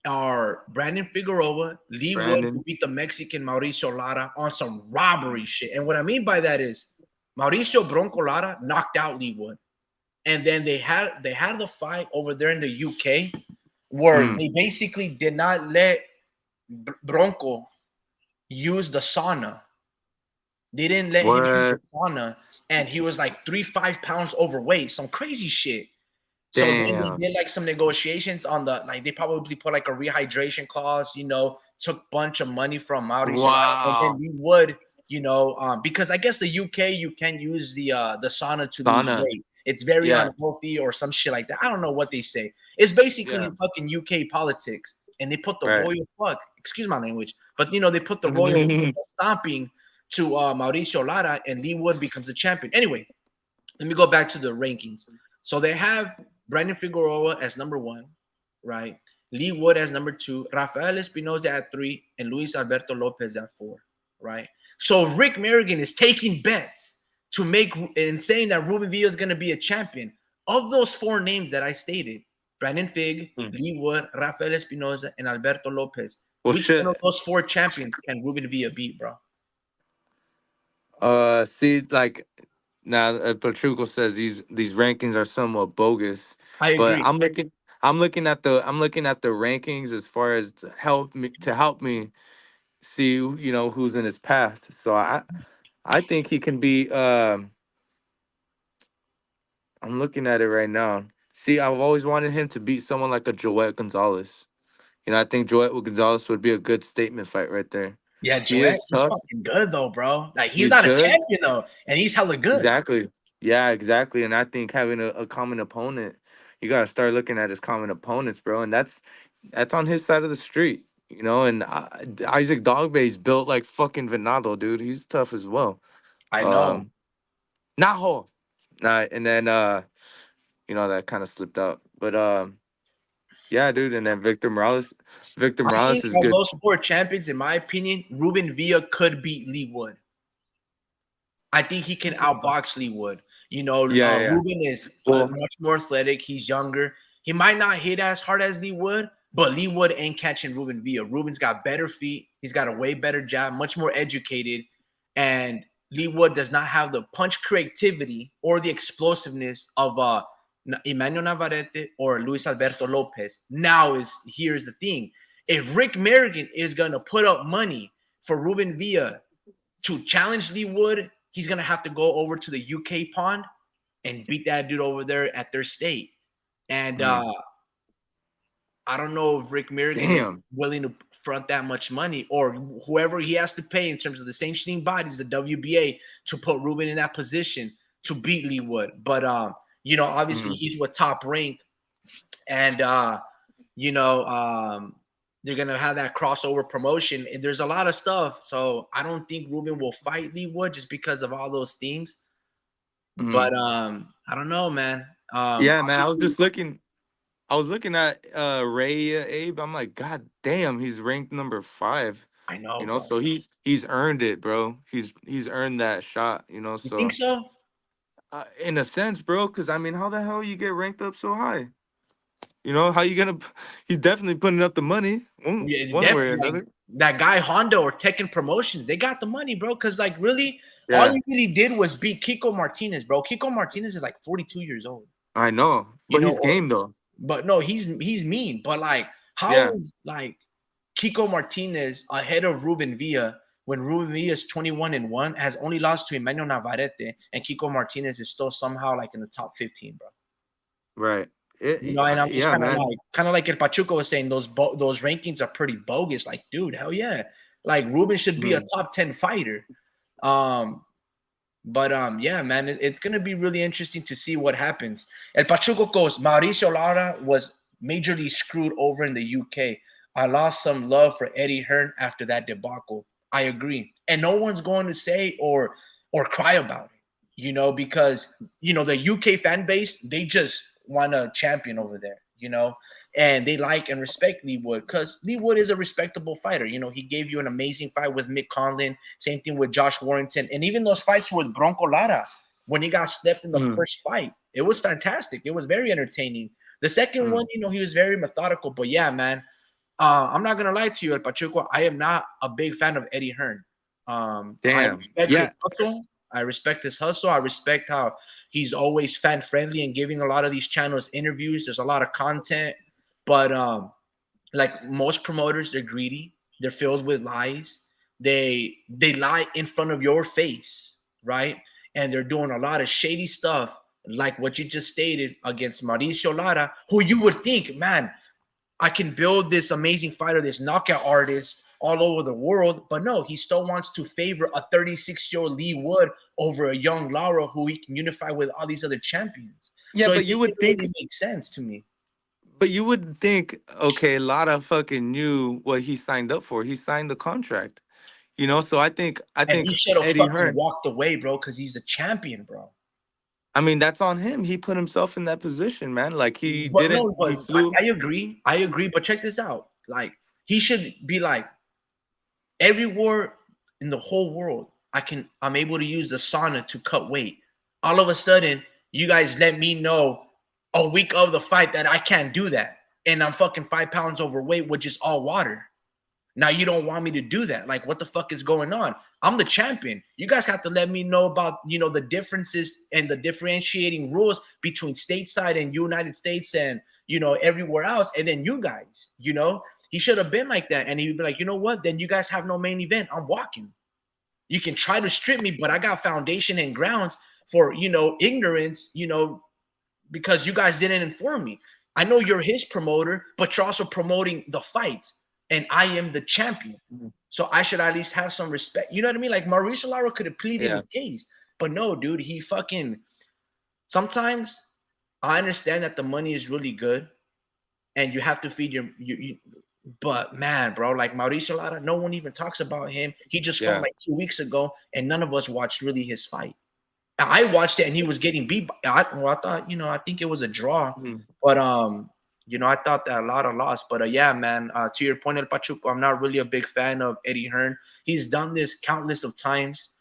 are Brandon Figueroa, Lee Wood, who Brandon. beat the Mexican Mauricio Lara on some robbery shit. And what I mean by that is Mauricio Bronco Lara knocked out Lee Wood. And then they had the fight over there in the UK where Mm. they basically did not let Bronco use the sauna. They didn't let him use the What? sauna, and he was like 3-5 pounds overweight, some crazy shit. So then they Damn. did like some negotiations on the like they probably put like a rehydration clause, took bunch of money from Mauricio, and then Wow. we would, because I guess the UK you can use the sauna to lose Sauna. weight. It's very Yeah. unhealthy or some shit like that. I don't know what they say. It's basically Yeah. fucking UK politics, and they put the Right. royal fuck. Excuse my language, but they put the royal stomping to Mauricio Lara, and Lee Wood becomes a champion. Anyway, let me go back to the rankings. So they have Brandon Figueroa as number 1, right? Lee Wood as number 2, Rafael Espinoza at 3, and Luis Alberto Lopez at 4, right? So Rick Mirrigan is taking bets to make and saying that Ruben Villa is going to be a champion. Of those 4 names that I stated, Brandon Fig, Lee Wood, Rafael Espinoza, and Alberto Lopez, Well, which one of shit. those 4 champions can Ruben Villa beat, bro? See, like now, Pachuco says these rankings are somewhat bogus, I but agree. I'm looking at the rankings as far as to help me see who's in his path. So I think he can be. I'm looking at it right now. See, I've always wanted him to beat someone like a Joet Gonzalez. I think Joet Gonzalez would be a good statement fight right there. Yeah, He Joel, is he's tough. fucking good though, bro. Like he's He's not a good. champion though, and he's hella good. Exactly. Yeah, exactly. And I think having a common opponent, you gotta start looking at his common opponents, bro. And that's on his side of the street, And Isaac Dogbay's built like fucking Venado, dude. He's tough as well. I know. Um, Naho. Nah, and then that kind of slipped out. But yeah, dude. And then Victor Morales. Victor I Morales think is of good. those 4 champions, in my opinion, Ruben Villa could beat Lee Wood. I think he can outbox Lee Wood. Yeah, yeah, yeah. Ruben is Well, much more athletic. He's younger. He might not hit as hard as Lee Wood, but Lee Wood ain't catching Ruben Villa. Ruben's got better feet. He's got a way better jab, much more educated. And Lee Wood does not have the punch creativity or the explosiveness of Emmanuel Navarrete or Luis Alberto Lopez. Here's the thing. If Rick Mirrigan is going to put up money for Ruben Villa to challenge Lee Wood, he's going to have to go over to the UK pond and beat that dude over there at their state. And I don't know if Rick Mirrigan is damn. willing to front that much money or whoever he has to pay in terms of the sanctioning bodies, the WBA, to put Ruben in that position to beat Lee Wood. But, obviously he's with Top Rank. And, they're going to have that crossover promotion. And there's a lot of stuff. So I don't think Ruben will fight Lee Wood just because of all those things. But I don't know, man. Yeah, man. I was looking at Reiya Abe. I'm like, God damn, he's ranked number 5. I know, bro. So he's earned it, bro. He's earned that shot. You So think so? in a sense, bro. Because I mean, how the hell you get ranked up so high? How you gonna? He's definitely putting up the money one Yeah, way or definitely. Like, another. that guy Honda or Tekken Promotions, they got the money, bro. Because really, all Yeah, he really did was beat Kiko Martinez, bro. Kiko Martinez is like 42 years old. I know, but he's game though. But no, he's mean. But how Yeah. is Kiko Martinez ahead of Ruben Villa when Ruben Villa is 21-1, has only lost to Emmanuel Navarrete, and Kiko Martinez is still somehow in the top 15, bro. Right. And I'm just Yeah, man. kind of like El Pachuco was saying, those rankings are pretty bogus. Dude, hell yeah. Ruben should be a top 10 fighter. Um, but yeah, man, it's gonna be really interesting to see what happens. El Pachuco goes. Mauricio Lara was majorly screwed over in the UK. I lost some love for Eddie Hearn after that debacle. I agree, and no one's going to say or cry about it, because the UK fan base, they just want a champion over there, and they like and respect Lee Wood because Lee Wood is a respectable fighter. He gave you an amazing fight with Mick Conlon. Same thing with Josh Warrington. And even those fights with Bronco Lara, when he got stepped in the first fight, it was fantastic. It was very entertaining. The second one, he was very methodical. But yeah, man, I'm not going to lie to you, El Pachuco. I am not a big fan of Eddie Hearn. I Damn. respect Yeah. his hustle. I respect his hustle. I respect how he's always fan friendly and giving a lot of these channels interviews. There's a lot of content. But like most promoters, they're greedy. They're filled with lies. They lie in front of your face, right? And they're doing a lot of shady stuff, like what you just stated against Mauricio Lara, who you would think, man, I can build this amazing fighter, this knockout artist all over the world. But no, he still wants to favor a 36-year-old Lee Wood over a young Lara who he can unify with all these other champions. Yeah, So but it you would really think, makes sense to me. okay, Lada fucking knew what he signed up for. He signed the contract. So I And think he should have Eddie fucking Hearn. walked away, bro, because he's a champion, bro. I mean, that's on him. He put himself in that position, man. Like he But didn't. no, He but flew. I agree. I agree. But check this out. Like, he should be like, everywhere in the whole world, I'm able to use the sauna to cut weight. All of a sudden, you guys let me know a week of the fight that I can't do that. And I'm fucking 5 pounds overweight with just all water. Now you don't want me to do that. Like, what the fuck is going on? I'm the champion. You guys have to let me know about, the differences and the differentiating rules between stateside and United States and, everywhere else. And then you guys, he should have been like that. And he'd be like, you know what? Then you guys have no main event. I'm walking. You can try to strip me, but I got foundation and grounds for, ignorance, because you guys didn't inform me. I know you're his promoter, but you're also promoting the fight, and I am the champion. So I should at least have some respect. You know what I mean? Like Mauricio Lara could have pleaded Yeah. his case, but no, dude, he fucking. Sometimes I understand that the money is really good, and you have to feed you. But man, bro, like Mauricio Lara, no one even talks about him. He just fought Yeah. like 2 weeks ago, and none of us watched really his fight. I watched it and he was getting beat. I thought, I think it was a draw, but I thought that a lot of lost. But yeah, man, to your point, El Pachuco, I'm not really a big fan of Eddie Hearn. He's done this countless of times,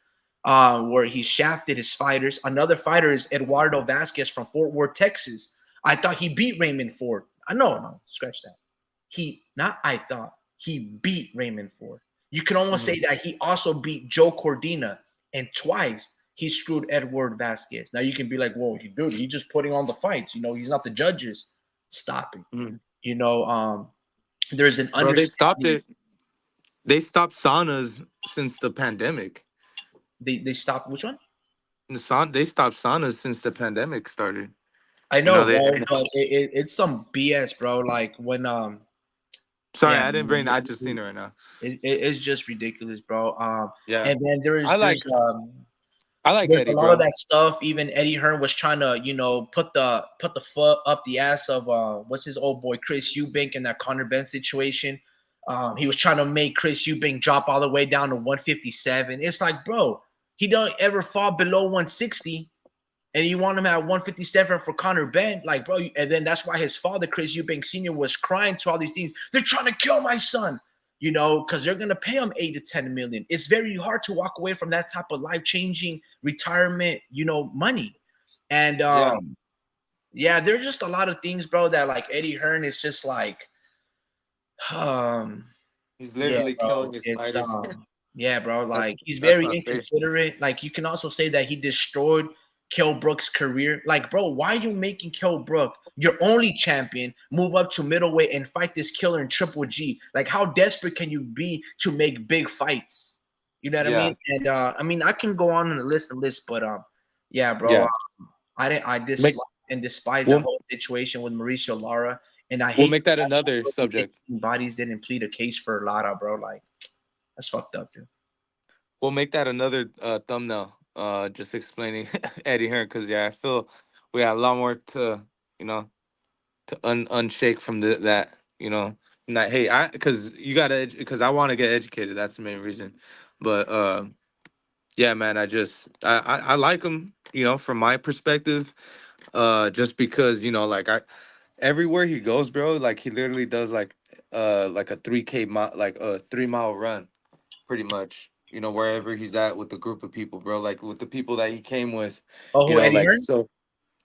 where he shafted his fighters. Another fighter is Eduardo Vasquez from Fort Worth, Texas. I thought he beat Raymond Ford. No, scratch that. He beat Raymond Ford. You can almost say that he also beat Joe Cordina, and twice he screwed Edward Vasquez. Now you can be like, whoa, dude, he's just putting on the fights. He's not the judges. Stop it. There's an Bro, they stopped understanding. it. They stopped saunas since the pandemic. They stopped which one? They stopped saunas since the pandemic started. I You know know, they. bro, but it's some BS, bro. Like when Sorry, yeah, I didn't bring. man, I just seen it right now. it's just ridiculous, bro. Yeah, And then I like. um I like there's a Eddie, lot of bro. that stuff. Even Eddie Hearn was trying to, put the foot up the ass of what's his old boy Chris Eubank in that Conor Benn situation. He was trying to make Chris Eubank drop all the way down to 157. It's like, bro, he don't ever fall below 160, and you want him at 157 for Conor Benn, like, bro. And then that's why his father, Chris Eubank Sr., was crying to all these things. They're trying to kill my son. Because they're gonna pay him 8 to 10 million. It's very hard to walk away from that type of life-changing retirement, money. And Yeah, yeah, there's just a lot of things, bro, that like Eddie Hearn is just like, um, he's yeah, literally bro. killing his It's fighters. yeah, bro. that's Like he's that's very not safe. inconsiderate. Like you can also say that he destroyed Kell Brook's career. Like, bro, why are you making Kell Brook your only champion move up to middleweight and fight this killer in Triple G? Like, how desperate can you be to make big fights? You know what I Yeah, mean? And I mean, I can go on in the list, but yeah, bro. yeah. I Make dislike and despise that we'll whole situation with Mauricio Lara, and I we'll hate make that that another these subject. 18 bodies didn't plead a case for Lara, bro. Like, that's fucked up, dude. we'll make that another thumbnail. Just explaining Eddie Hearn, because yeah, I feel we got a lot more to you know to unshake from that Not hey, I because you gotta because I want to get educated. That's the main reason. But yeah, man, I like him. From my perspective, just because like I everywhere he goes, bro, like he literally does like a 3K mile, like a 3 mile run, pretty much. Wherever he's at with the group of people, bro, like with the people that he came with, Oh, who, Eddie like Hearn? so.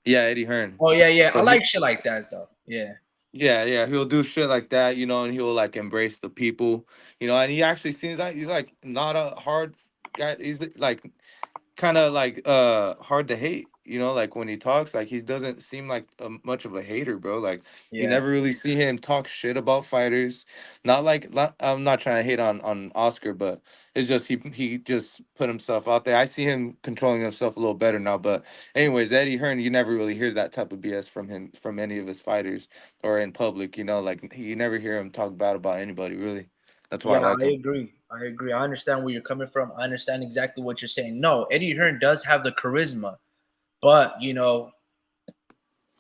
Yeah, Eddie Hearn. Oh yeah, yeah. I So like shit like that though. Yeah. yeah, he'll do shit like that, and he'll like embrace the people, and he actually seems like he's like not a hard guy. He's like kind of like hard to hate, like when he talks, like he doesn't seem like much of a hater, bro. Like you Yeah. never really see him talk shit about fighters. I'm not trying to hate on Oscar, but it's just he just put himself out there. I see him controlling himself a little better now, but anyways, Eddie Hearn, you never really hear that type of BS from him, from any of his fighters or in public, like you never hear him talk bad about anybody, really. That's why I Yeah, like I him. agree. I agree. I understand where you're coming from. I understand exactly what you're saying. No, Eddie Hearn does have the charisma, but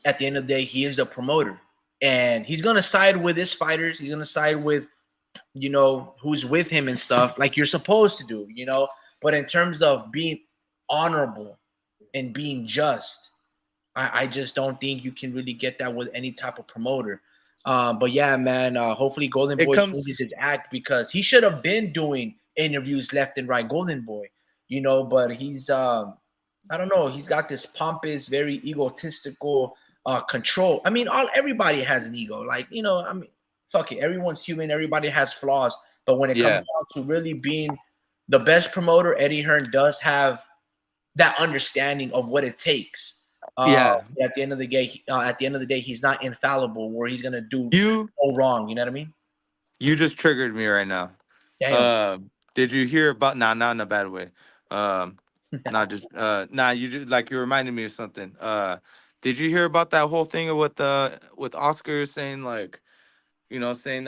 at the end of the day, he is a promoter, and he's gonna side with his fighters. He's gonna side with who's with him and stuff, like you're supposed to do. But in terms of being honorable and being just, I just don't think you can really get that with any type of promoter. But yeah, man, hopefully Golden It Boy changes comes his act because he should have been doing interviews left and right, Golden Boy, but he's I don't know, he's got this pompous, very egotistical control. I mean, everybody has an ego. Like, I mean, fuck it, everyone's human, everybody has flaws. But when it comes Yeah. down to really being the best promoter, Eddie Hearn does have that understanding of what it takes. Yeah. At the end of the day, he's not infallible where he's gonna do You all wrong. You know what I mean? You just triggered me right now. Damn. Did you hear about? Nah, not in a bad way. Um, not just nah. You just like you reminded me of something. Did you hear about that whole thing with Oscar saying saying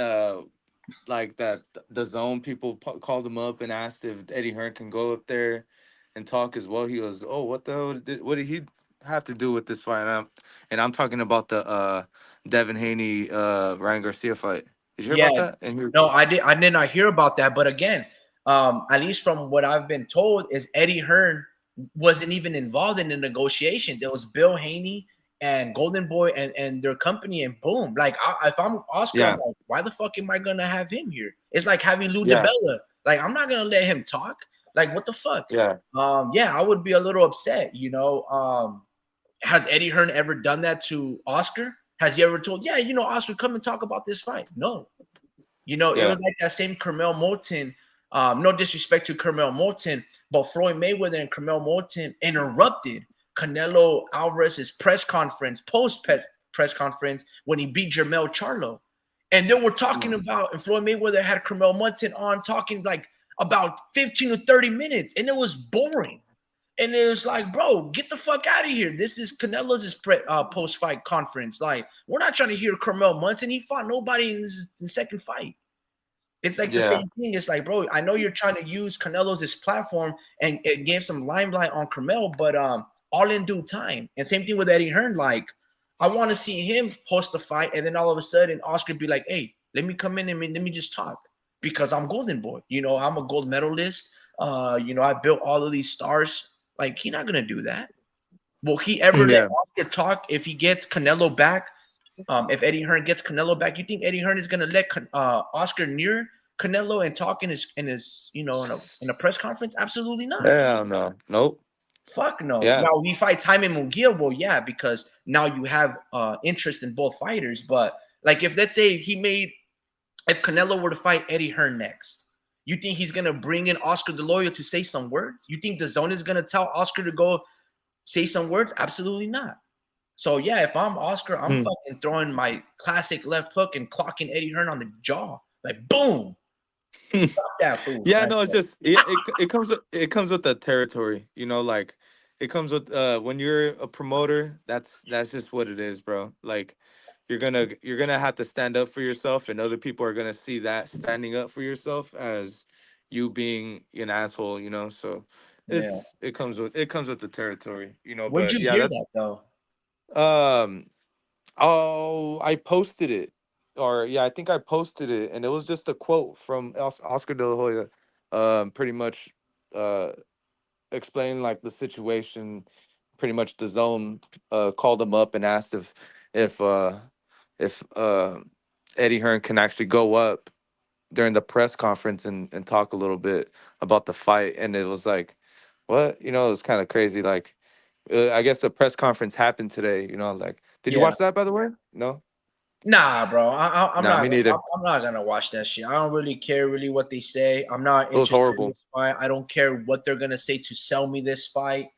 like that the zone people called him up and asked if Eddie Hearn can go up there and talk as well. He goes, "Oh, what did he have to do with this fight?" And I'm talking about the Devin Haney Ryan Garcia fight. Did you hear Yeah. about that? And No, I did not hear about that. But again, at least from what I've been told, is Eddie Hearn wasn't even involved in the negotiations. It was Bill Haney and Golden Boy and their company, and boom. Like, if I'm Oscar, I'm yeah, like, why the fuck am I gonna have him here? It's like having Lou yeah, DiBella. Like, I'm not gonna let him talk. Like, what the fuck? yeah, Yeah, I would be a little upset. Has Eddie Hearn ever done that to Oscar? Has he ever told, yeah, Oscar, come and talk about this fight? No. It yeah, was like that same Carmel Moulton. No disrespect to Carmel Moulton, but Floyd Mayweather and Carmel Moulton interrupted Canelo Alvarez's press conference, press conference, when he beat Jermell Charlo. And they were talking mm, about, and Floyd Mayweather had Carmel Moulton on talking like about 15 to 30 minutes, and it was boring. And it was like, bro, get the fuck out of here. This is Canelo's post fight conference. Like, we're not trying to hear Carmel Munson. He fought nobody in his second fight. It's like the yeah, same thing. It's like, bro, I know you're trying to use Canelo's platform and it gave some limelight on Carmel, but all in due time. And same thing with Eddie Hearn. Like, I want to see him host a fight, and then all of a sudden Oscar be like, hey, let me come in and let me just talk because I'm Golden Boy. I'm a gold medalist. I built all of these stars. Like, he's not gonna do that. Will he ever let yeah, Oscar talk if he gets Canelo back? If Eddie Hearn gets Canelo back, you think Eddie Hearn is gonna let Oscar near Canelo and talk in his in a press conference? Absolutely not. hell no, nope, Fuck no. yeah, Now he fights Jaime Munguia, well, yeah, because now you have interest in both fighters. But like, if let's say if Canelo were to fight Eddie Hearn next, you think he's gonna bring in Oscar De La to say some words? You think the zone is gonna tell Oscar to go say some words? Absolutely not. So yeah, if I'm Oscar, I'm mm. fucking throwing my classic left hook and clocking Eddie Hearn on the jaw. Like, boom. Stop that fool. Yeah, Like, no, it's just it comes with the territory, like it comes with when you're a promoter, that's just what it is, bro. Like you're gonna have to stand up for yourself, and other people are gonna see that standing up for yourself as, you being an asshole, you know. So Yeah. it comes with the territory, you know. Where'd But you yeah, hear that's that though? um oh, I posted it, or yeah, I think I posted it, and it was just a quote from Oscar De La Hoya, pretty much uh explaining like the situation. Pretty much, the zone called him up and asked if uh if Eddie Hearn can actually go up during the press conference and talk a little bit about the fight, and it was like, what, you know, it was kind of crazy. Like, I guess the press conference happened today. You know, like, did you Yeah. watch that by the way? No, Nah, bro. I'm nah, not. me neither. I'm not gonna watch that shit. I don't really care really what they say. I'm not It was interested in horrible. this fight. I don't care what they're gonna say to sell me this fight.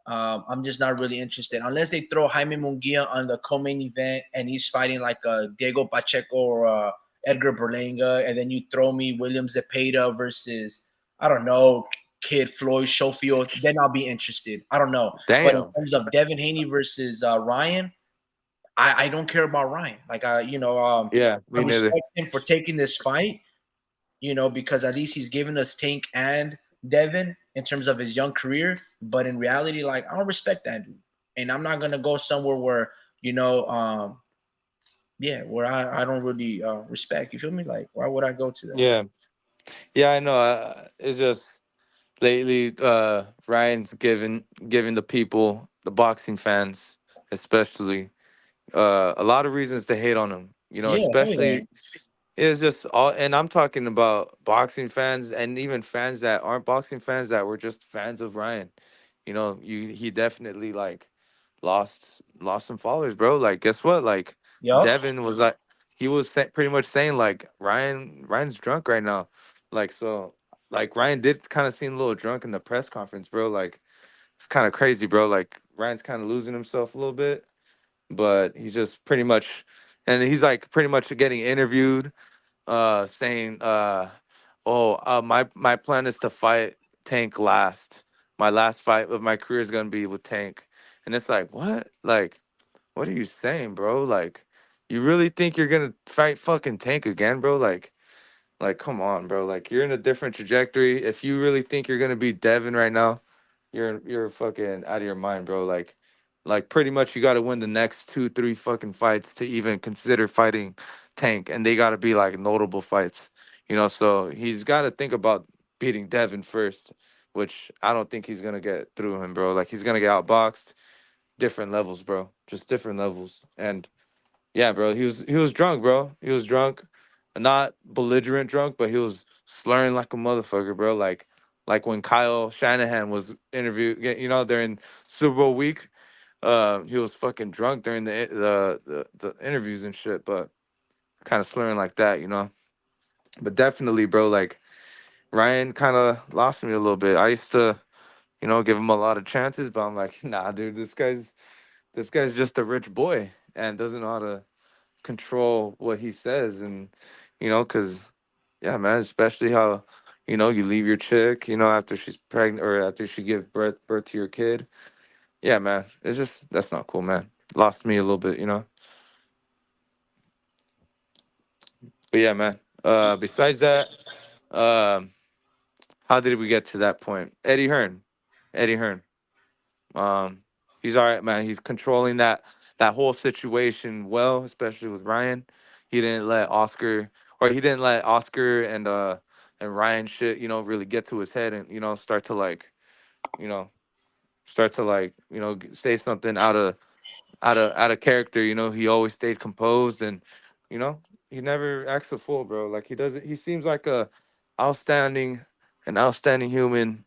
I'm just not really interested unless they throw Jaime Munguia on the co-main event and he's fighting like Diego Pacheco or Edgar Berlanga, and then you throw me William Zepeda versus I don't know Kid Floyd Schofield. Then I'll be interested. I don't know, but in Damn. terms of Devin Haney versus Ryan. I don't care about Ryan. Like Yeah, I me neither. respect him for taking this fight, because at least he's given us Tank and Devin in terms of his young career. But in reality, like I don't respect that dude. And I'm not gonna go somewhere where, you know, yeah, where I don't really respect. You feel me? Like why would I go to that? Yeah, yeah, I know. It's just lately, Ryan's giving the people, the boxing fans, especially, a lot of reasons to hate on him. You know, Yeah, hell yeah. especially it's just all, and I'm talking about boxing fans and even fans that aren't boxing fans that were just fans of Ryan. You know, he definitely like lost some followers, bro. Like, guess what? Like, Yup. Devin was like, he was pretty much saying like Ryan's drunk right now. Like, so like Ryan did kind of seem a little drunk in the press conference, bro. Like, it's kind of crazy, bro. Like, Ryan's kind of losing himself a little bit, but he's just pretty much, and he's like pretty much getting interviewed, saying, "Oh, my plan is to fight Tank last. My last fight of my career is gonna be with Tank." And it's like, what? Like, what are you saying, bro? Like, you really think you're gonna fight fucking Tank again, bro? Like, come on, bro. Like, you're in a different trajectory. If you really think you're gonna be Devin right now, you're fucking out of your mind, bro. Like pretty much you got to win the next 2, 3 fucking fights to even consider fighting Tank, and they got to be like notable fights, you know. So he's got to think about beating Devin first, which I don't think he's gonna get through him, bro. Like, he's gonna get outboxed. Different levels, bro. Just different levels. And yeah, bro, he was drunk, bro. He was drunk, not belligerent drunk, but he was slurring like a motherfucker, bro. Like when Kyle Shanahan was interviewed, you know, during Super Bowl week, he was fucking drunk during the interviews and shit, but kind of slurring like that, you know. But definitely, bro, like Ryan kind of lost me a little bit. I used to, you know, give him a lot of chances, but I'm like, nah, dude, this guy's just a rich boy and doesn't know how to control what he says. And you know, because yeah, man, especially how, you know, you leave your chick, you know, after she's pregnant or after she gives birth to your kid. Yeah, man, it's just, that's not cool, man. Lost me a little bit, you know. But yeah, man, besides that, um how did we get to that point? Eddie Hearn, um he's all right, man. He's controlling that whole situation well, especially with Ryan. He didn't let Oscar and Ryan shit, you know, really get to his head, and you know, you know start to like, you know, say something out of character. You know, he always stayed composed, and you know, he never acts a fool, bro. Like, he doesn't. He seems like outstanding, an outstanding human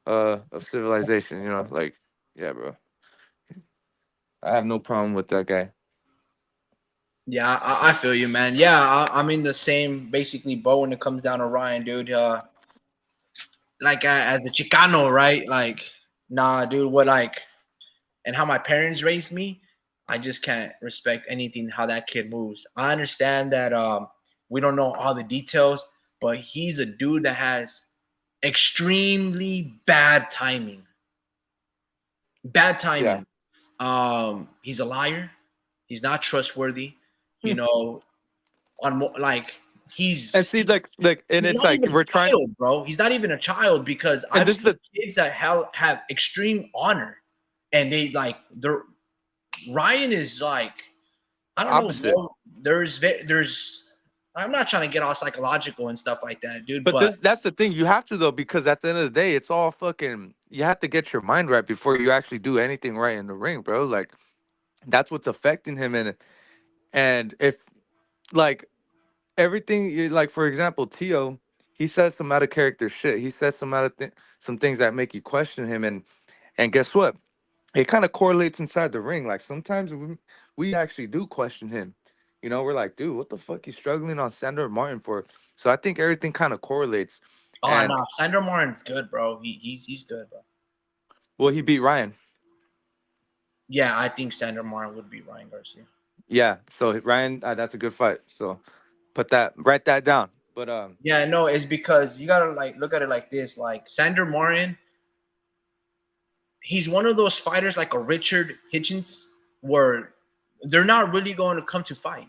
of civilization. You know, like, yeah, bro. I have no problem with that guy. Yeah, I feel you, man. Yeah, I'm in the same basically boat when it comes down to Ryan, dude. Like as a Chicano, right? Like, nah, dude. What like and how my parents raised me, I just can't respect anything how that kid moves. I understand that we don't know all the details, but he's a dude that has extremely bad timing. Bad Yeah. timing. He's a liar. He's not trustworthy. You know, like he's And see, and he's it's not like even we're a trying. child, bro. He's not even a child because And I've this is seen the kids that have extreme honor, and they're Ryan is like, I don't know, opposite. bro. There's I'm not trying to get all psychological and stuff like that, dude. But But that's the thing. You have to though, because at the end of the day, it's all fucking. You have to get your mind right before you actually do anything right in the ring, bro. Like that's what's affecting him in it. And if like like for example, Tio, he says some out of character shit. He says some things that make you question him. And guess what? It kind of correlates inside the ring. Like sometimes we actually do question him. You know, we're like, dude, what the fuck you struggling on Sandor Martin for? So I think everything kind of correlates. oh And no, Sandro Martin's good, bro. He's good, bro. well, he beat Ryan. Yeah, I think Sandro Martin would be Ryan Garcia. Yeah. So Ryan, that's a good fight. So write that down. But Yeah, no, it's because you gotta like look at it like this. Like Sandor Martin, he's one of those fighters like a Richard Hitchens, where they're not really going to come to fight.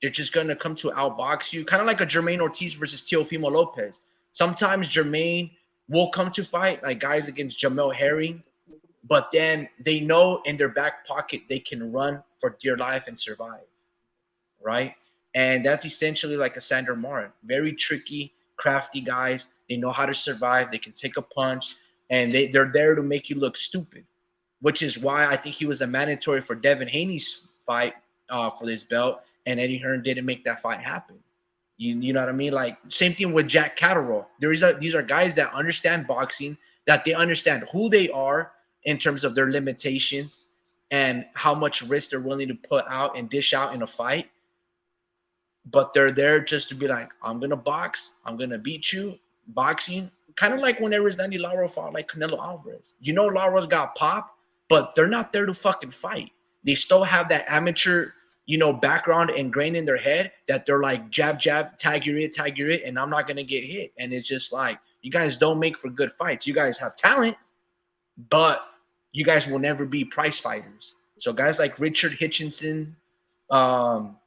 They're just going to come to outbox you, kind of like a Jermaine Ortiz versus Teofimo Lopez. Sometimes Jermaine will come to fight, like guys against Jamel Herring, but then they know in their back pocket they can run for dear life and survive, right? And that's essentially like a Sandor Martin. Very tricky, crafty guys. They know how to survive. They can take a punch, and they're there to make you look stupid, which is why I think he was a mandatory for Devin Haney's fight for this belt, and Eddie Hearn didn't make that fight happen. You know what I mean? Like same thing with Jack Catterall. These are guys that understand boxing, that they understand who they are in terms of their limitations and how much risk they're willing to put out and dish out in a fight. But they're there just to be like, I'm gonna box, I'm gonna beat you, boxing. Kind of like whenever Danny Lara fought like Canelo Alvarez. You know, Lara's got pop, but they're not there to fucking fight. They still have that amateur, background ingrained in their head that they're like jab, jab, tag you it, and I'm not gonna get hit. And it's just like you guys don't make for good fights. You guys have talent, but you guys will never be prize fighters. So guys like Richard Hitchinson, um,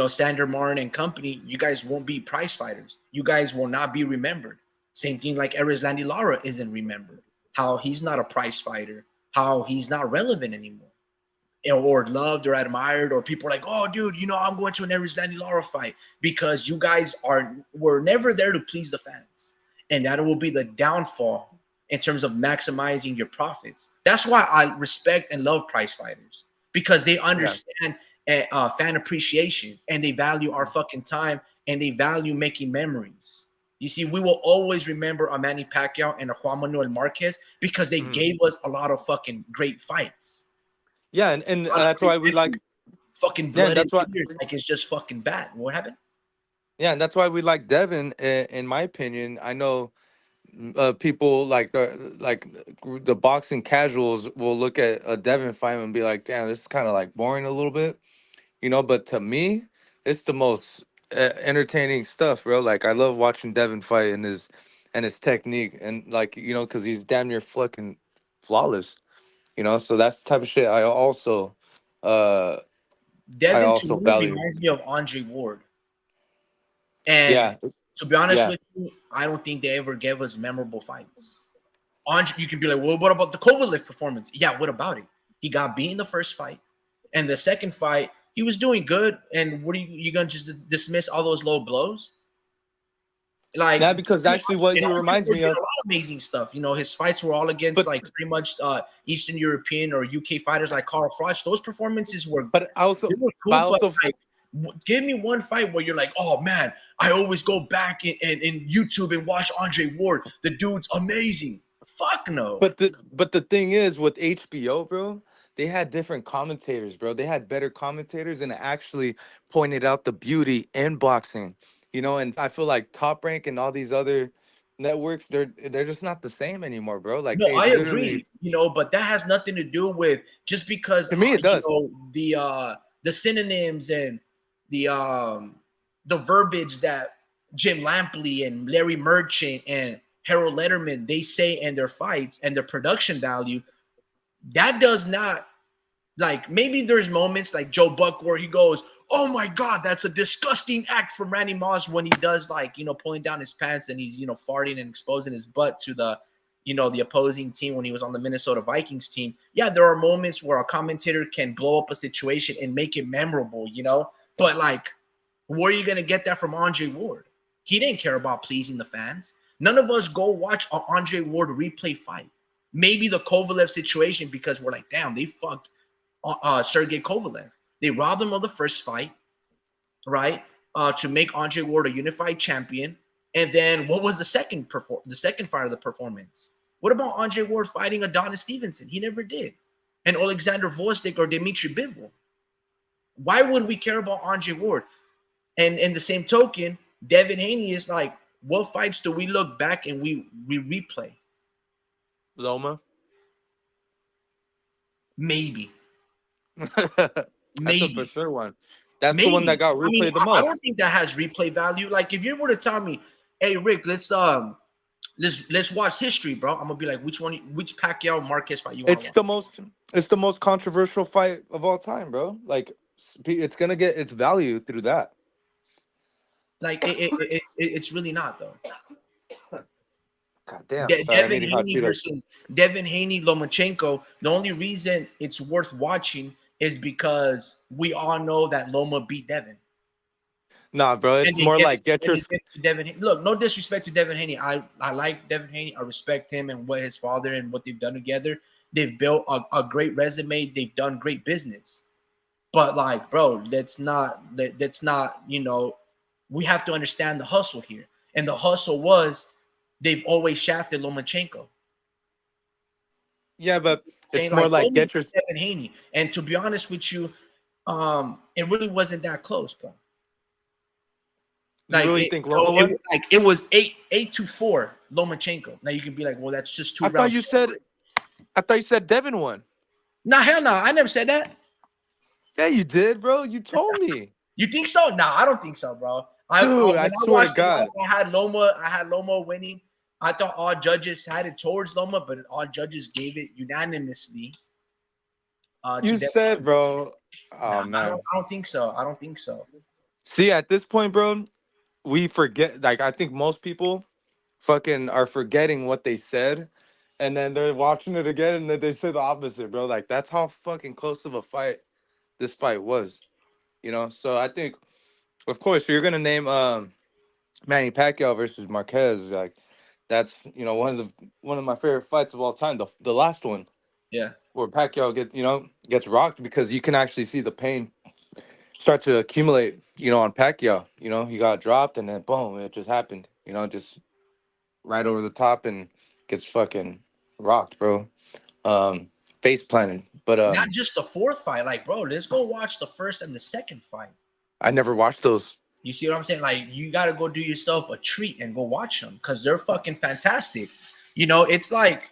Sandor Martin and company, you guys won't be prize fighters. You guys will not be remembered. Same thing like Erislandy Lara isn't remembered. How he's not a prize fighter, how he's not relevant anymore. Or loved or admired, or people are like, oh, dude, I'm going to an Erislandy Lara fight because you guys were never there to please the fans. And that will be the downfall in terms of maximizing your profits. That's why I respect and love prize fighters, because they yeah. understand fan appreciation, and they value our fucking time, and they value making memories. You see, we will always remember a Manny Pacquiao and a Juan Manuel Marquez because they gave us a lot of fucking great fights. Yeah, and that's why we like fucking yeah, and blood and that's why tears, like it's just fucking bad. What happened? yeah, and that's why we like Devin. In my opinion, I know people like the boxing casuals will look at a Devin fight and be like, "Damn, this is kind of like boring a little bit," But to me, it's the most entertaining stuff, bro. Like I love watching Devin fight and his technique, and like because he's damn near fucking flawless. So that's the type of shit uh I Devin to also me value. reminds me of Andre Ward. And Yeah, to be honest yeah. with you, I don't think they ever gave us memorable fights. Andre, you can be like, well, what about the Kovalev performance? Yeah, what about it? He got beat in the first fight. And the second fight, he was doing good. And what are you going to just dismiss all those low blows? Like, Yeah, because actually what he Andre reminds Ward me did a of, lot of amazing stuff. His fights were all against but like pretty much Eastern European or UK fighters like Carl Froch. Those performances were but I also they were but I cool, but also like, give me one fight where you're like, oh man, I always go back in YouTube and watch Andre Ward. The dude's amazing. Fuck no. But the thing is with HBO, bro, they had different commentators, bro. They had better commentators and it actually pointed out the beauty in boxing. And I feel like Top Rank and all these other networks, they're just not the same anymore, bro. Like No, they I literally agree. But that has nothing to do with just because to me it does. the synonyms and the verbiage that Jim Lampley and Larry Merchant and Harold Letterman they say in their fights and their production value. That does not Like maybe there's moments like Joe Buck where he goes, "Oh my God, that's a disgusting act from Randy Moss," when he does like, pulling down his pants and he's, farting and exposing his butt to the, the opposing team when he was on the Minnesota Vikings team. Yeah, there are moments where a commentator can blow up a situation and make it memorable, but like, where are you going to get that from Andre Ward? He didn't care about pleasing the fans. None of us go watch an Andre Ward replay fight. Maybe the Kovalev situation because we're like, damn, they fucked Sergey Kovalev. They robbed him of the first fight, right? To make Andre Ward a unified champion. And then what was the second fight of the performance? What about Andre Ward fighting Adonis Stevenson? He never did. And Alexander Vostok or Dmitry Bivol. Why would we care about Andre Ward? And in the same token, Devin Haney is like, what fights do we look back and we replay? Loma. Maybe. That's Maybe. a for sure one. That's the one that got replayed the most. I don't think that has replay value. Like if you were to tell me, "Hey Rick, let's watch history, bro," I'm gonna be like, which Pacquiao Marquez fight you want to watch? It's the most controversial fight of all time, bro. Like it's gonna get its value through that. Like it's really not though. God damn. Devin Haney, Lomachenko. The only reason it's worth watching is because we all know that Loma beat Devin. Nah, bro, it's more like Devin Haney. Look, no disrespect to Devin Haney. I like Devin Haney. I respect him and what his father and what they've done together. They've built a great resume. They've done great business. But like, bro, that's not, we have to understand the hustle here. And the hustle was they've always shafted Lomachenko. Yeah, but it's more like Devin Haney. And to be honest with you, it really wasn't that close, bro. Like, you really think Loma won? It was 8-4 Lomachenko. Now you can be like, well, that's just two rounds. I thought you said Devin won. Nah, hell no. I never said that. Yeah, you did, bro. You told me. You think so? Nah, I don't think so, bro. I swear to God. I had Loma winning. I thought all judges had it towards Loma, but all judges gave it unanimously. You said, bro. Oh, man. I don't think so. I don't think so. See, at this point, bro, we forget. Like, I think most people fucking are forgetting what they said. And then they're watching it again, and then they say the opposite, bro. Like, that's how fucking close of a fight this fight was. So I think, of course, you're going to name Manny Pacquiao versus Marquez. Like, that's, one of my favorite fights of all time. The last one. Yeah. Where Pacquiao gets rocked because you can actually see the pain start to accumulate, on Pacquiao. He got dropped and then boom, it just happened. Just right over the top and gets fucking rocked, bro. Face planted. But not just the fourth fight, like, bro, let's go watch the first and the second fight. I never watched those. You see what I'm saying? Like, you got to go do yourself a treat and go watch them because they're fucking fantastic. It's like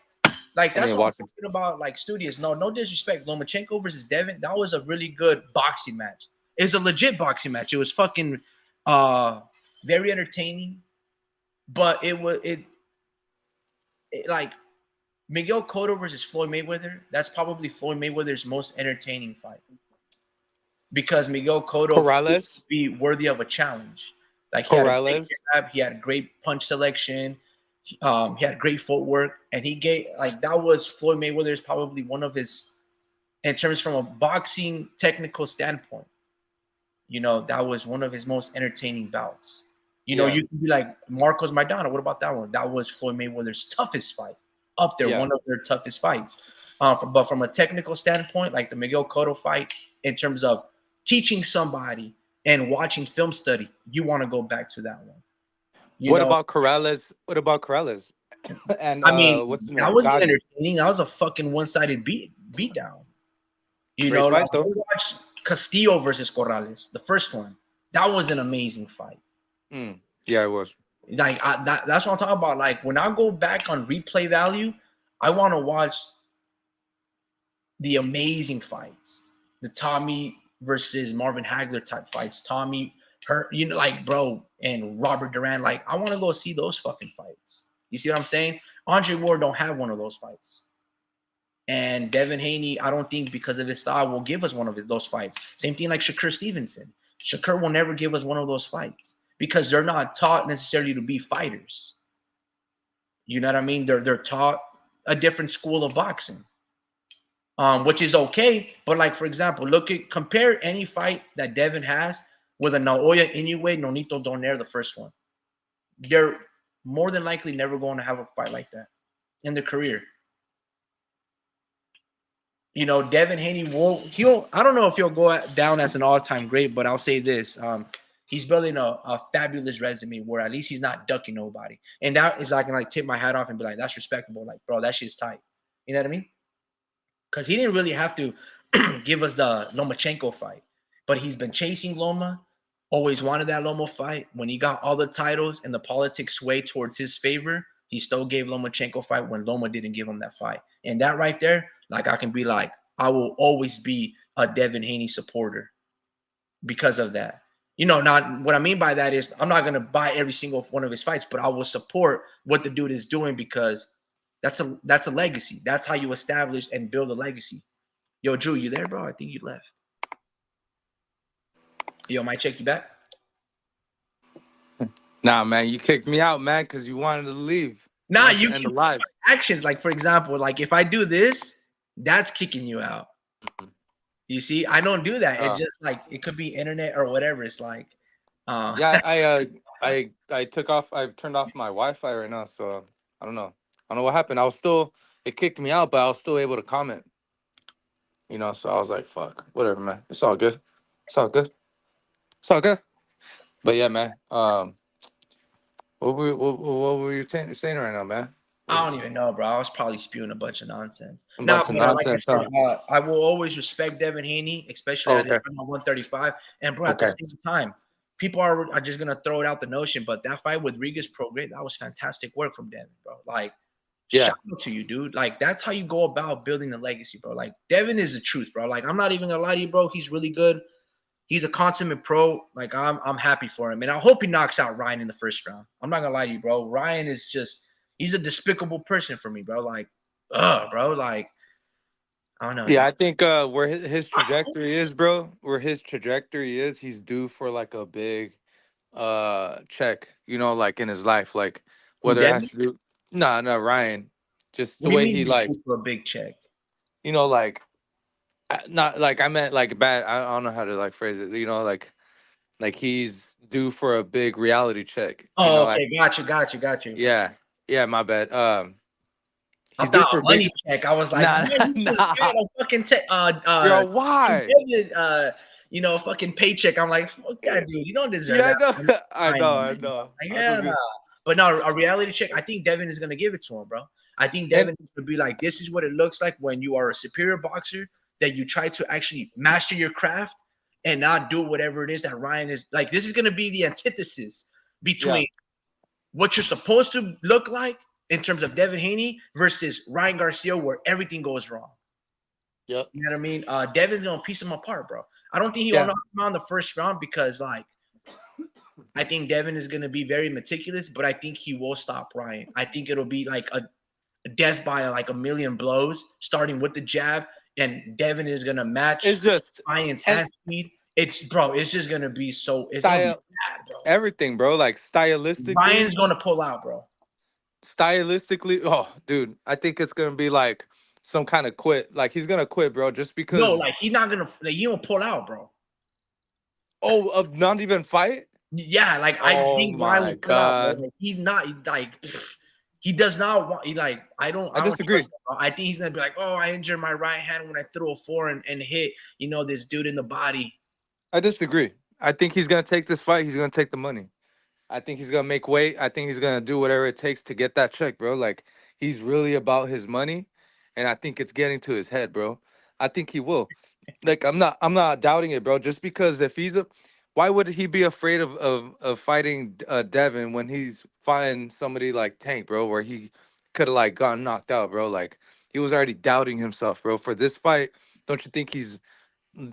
that's what I'm talking about, like, studios. No disrespect. Lomachenko versus Devin, that was a really good boxing match. It's a legit boxing match. It was fucking very entertaining, but it like Miguel Cotto versus Floyd Mayweather. That's probably Floyd Mayweather's most entertaining fight because Miguel Cotto would be worthy of a challenge. Like he had great punch selection. He had great footwork, and he gave that was Floyd Mayweather's probably one of his, in terms from a boxing technical standpoint. That was one of his most entertaining bouts. You can be like Marcos Maidana. What about that one? That was Floyd Mayweather's toughest fight, up there, one of their toughest fights. But from a technical standpoint, like the Miguel Cotto fight, in terms of teaching somebody and watching film study, you want to go back to that one. What about Corrales? And what's the name? That was entertaining. That was a fucking one-sided beatdown. Watch Castillo versus Corrales, the first one. That was an amazing fight. Yeah, it was. Like that's what I'm talking about. Like when I go back on replay value, I want to watch the amazing fights, the Tommy versus Marvin Hagler type fights. Tommy, bro, and Robert Duran. Like I want to go see those fucking fights. You see what I'm saying? Andre Ward don't have one of those fights. And Devin Haney, I don't think because of his style will give us one of those fights. Same thing like Shakur Stevenson. Shakur will never give us one of those fights because they're not taught necessarily to be fighters. You know what I mean? They're taught a different school of boxing, which is okay. But like for example, compare any fight that Devin has with a Naoya Inoue, Nonito Donaire, the first one. They're more than likely never going to have a fight like that in their career. You know, Devin Haney I don't know if he'll go down as an all-time great, but I'll say this. He's building a fabulous resume where at least he's not ducking nobody. And that is I can like tip my hat off and be like, that's respectable. Like, bro, that shit's tight. You know what I mean? Because he didn't really have to give us the Lomachenko fight. But he's been chasing Loma, always wanted that Loma fight. When he got all the titles and the politics sway towards his favor, he still gave Lomachenko fight when Loma didn't give him that fight. And that right there, like I can be like, I will always be a Devin Haney supporter because of that. You know, not what I mean by that is I'm not gonna buy every single one of his fights, but I will support what the dude is doing because that's a legacy. That's how you establish and build a legacy. Yo, Drew, you there, bro? I think you left. Yo, might check you back. Nah, man, you kicked me out, man, because you wanted to leave. Nah, you and the live actions. Like for example, like if I do this, that's kicking you out. You see, I don't do that. It just like it could be internet or whatever. It's like, yeah, I took off. I turned off my Wi-Fi right now, so I don't know. I don't know what happened. It kicked me out, but I was still able to comment. You know, so I was like, fuck, whatever, man. It's all good. It's all good. It's all good. But yeah, man. What were you saying right now, man? I don't even know, bro. I was probably spewing a bunch of nonsense. A Now, bunch of but like I nonsense, said, huh? I will always respect Devin Haney, especially Oh, at his okay. 135. And bro, at the Okay. same time, people are just gonna throw it out the notion. But that fight with Riga's Prograis, that was fantastic work from Devin, bro. Like, Yeah. shout out to you, dude. Like, that's how you go about building a legacy, bro. Like, Devin is the truth, bro. Like, I'm not even gonna lie to you, bro. He's really good. He's a consummate pro. Like, I'm happy for him, and I hope he knocks out Ryan in the first round. I'm not gonna lie to you, bro. Ryan is just he's a despicable person for me, bro. Like, bro. Like, I don't know, Yeah, dude. I think where his trajectory is, bro, where his trajectory is, he's due for like a big check, you know, like in his life, like Who, whether it has Devin? to do no, no, Ryan. Just What the do you way mean he he's like, due for a big check? you know, like not like I meant like bad. I don't know how to like phrase it. You know, like he's due for a big reality check. You Oh, know, okay, got you. yeah, yeah, my bad. I He's due thought for a big money check. I was like, nah, man, he just nah, got a fucking bro. Why? fucking paycheck. I'm like, fuck that, dude. You don't deserve Yeah, I that. know, I Fine, know, man. I know. Like, I was hell no. just But no, a reality check. I think Devin is gonna give it to him, bro. I think and Devin is gonna be like, this is what it looks like when you are a superior boxer that you try to actually master your craft and not do whatever it is that Ryan is like. This is gonna be the antithesis yeah, between what you're supposed to look like in terms of Devin Haney versus Ryan Garcia, where everything goes wrong. yep, You know what I mean? Devin's gonna piece him apart, bro. I don't think he'll yeah. knock him out in the first round because, like, I think Devin is gonna be very meticulous, but I think he will stop Ryan. I think it'll be like a death by like a million blows, starting with the jab, and Devin is gonna match It's just Ryan's and hand speed. It's just gonna be so. It's gonna be style, bad, bro. everything, bro. Like stylistically, Ryan's gonna pull out, bro. stylistically. Oh, dude, I think it's gonna be like some kind of quit. Like he's gonna quit, bro, just No, because. like he's not gonna. Like, he don't pull out, bro. Oh, of not even fight. Yeah, like I Oh think Ryan my will pull out, bro. god, Like he's not like he does not want. He like I I don't disagree. trust him, bro. I think he's gonna be like, oh, I injured my right hand when I threw a four and hit this dude in the body. I disagree. I think he's gonna take this fight. He's gonna take the money. I think he's gonna make weight. I think he's gonna do whatever it takes to get that check, bro. Like he's really about his money, and I think it's getting to his head, bro. I think he will. Like I'm not doubting it, bro. Just because if he's a, why would he be afraid of fighting Devin when he's fighting somebody like Tank, bro, where he could have like gotten knocked out, bro. Like he was already doubting himself, bro. For this fight, don't you think he's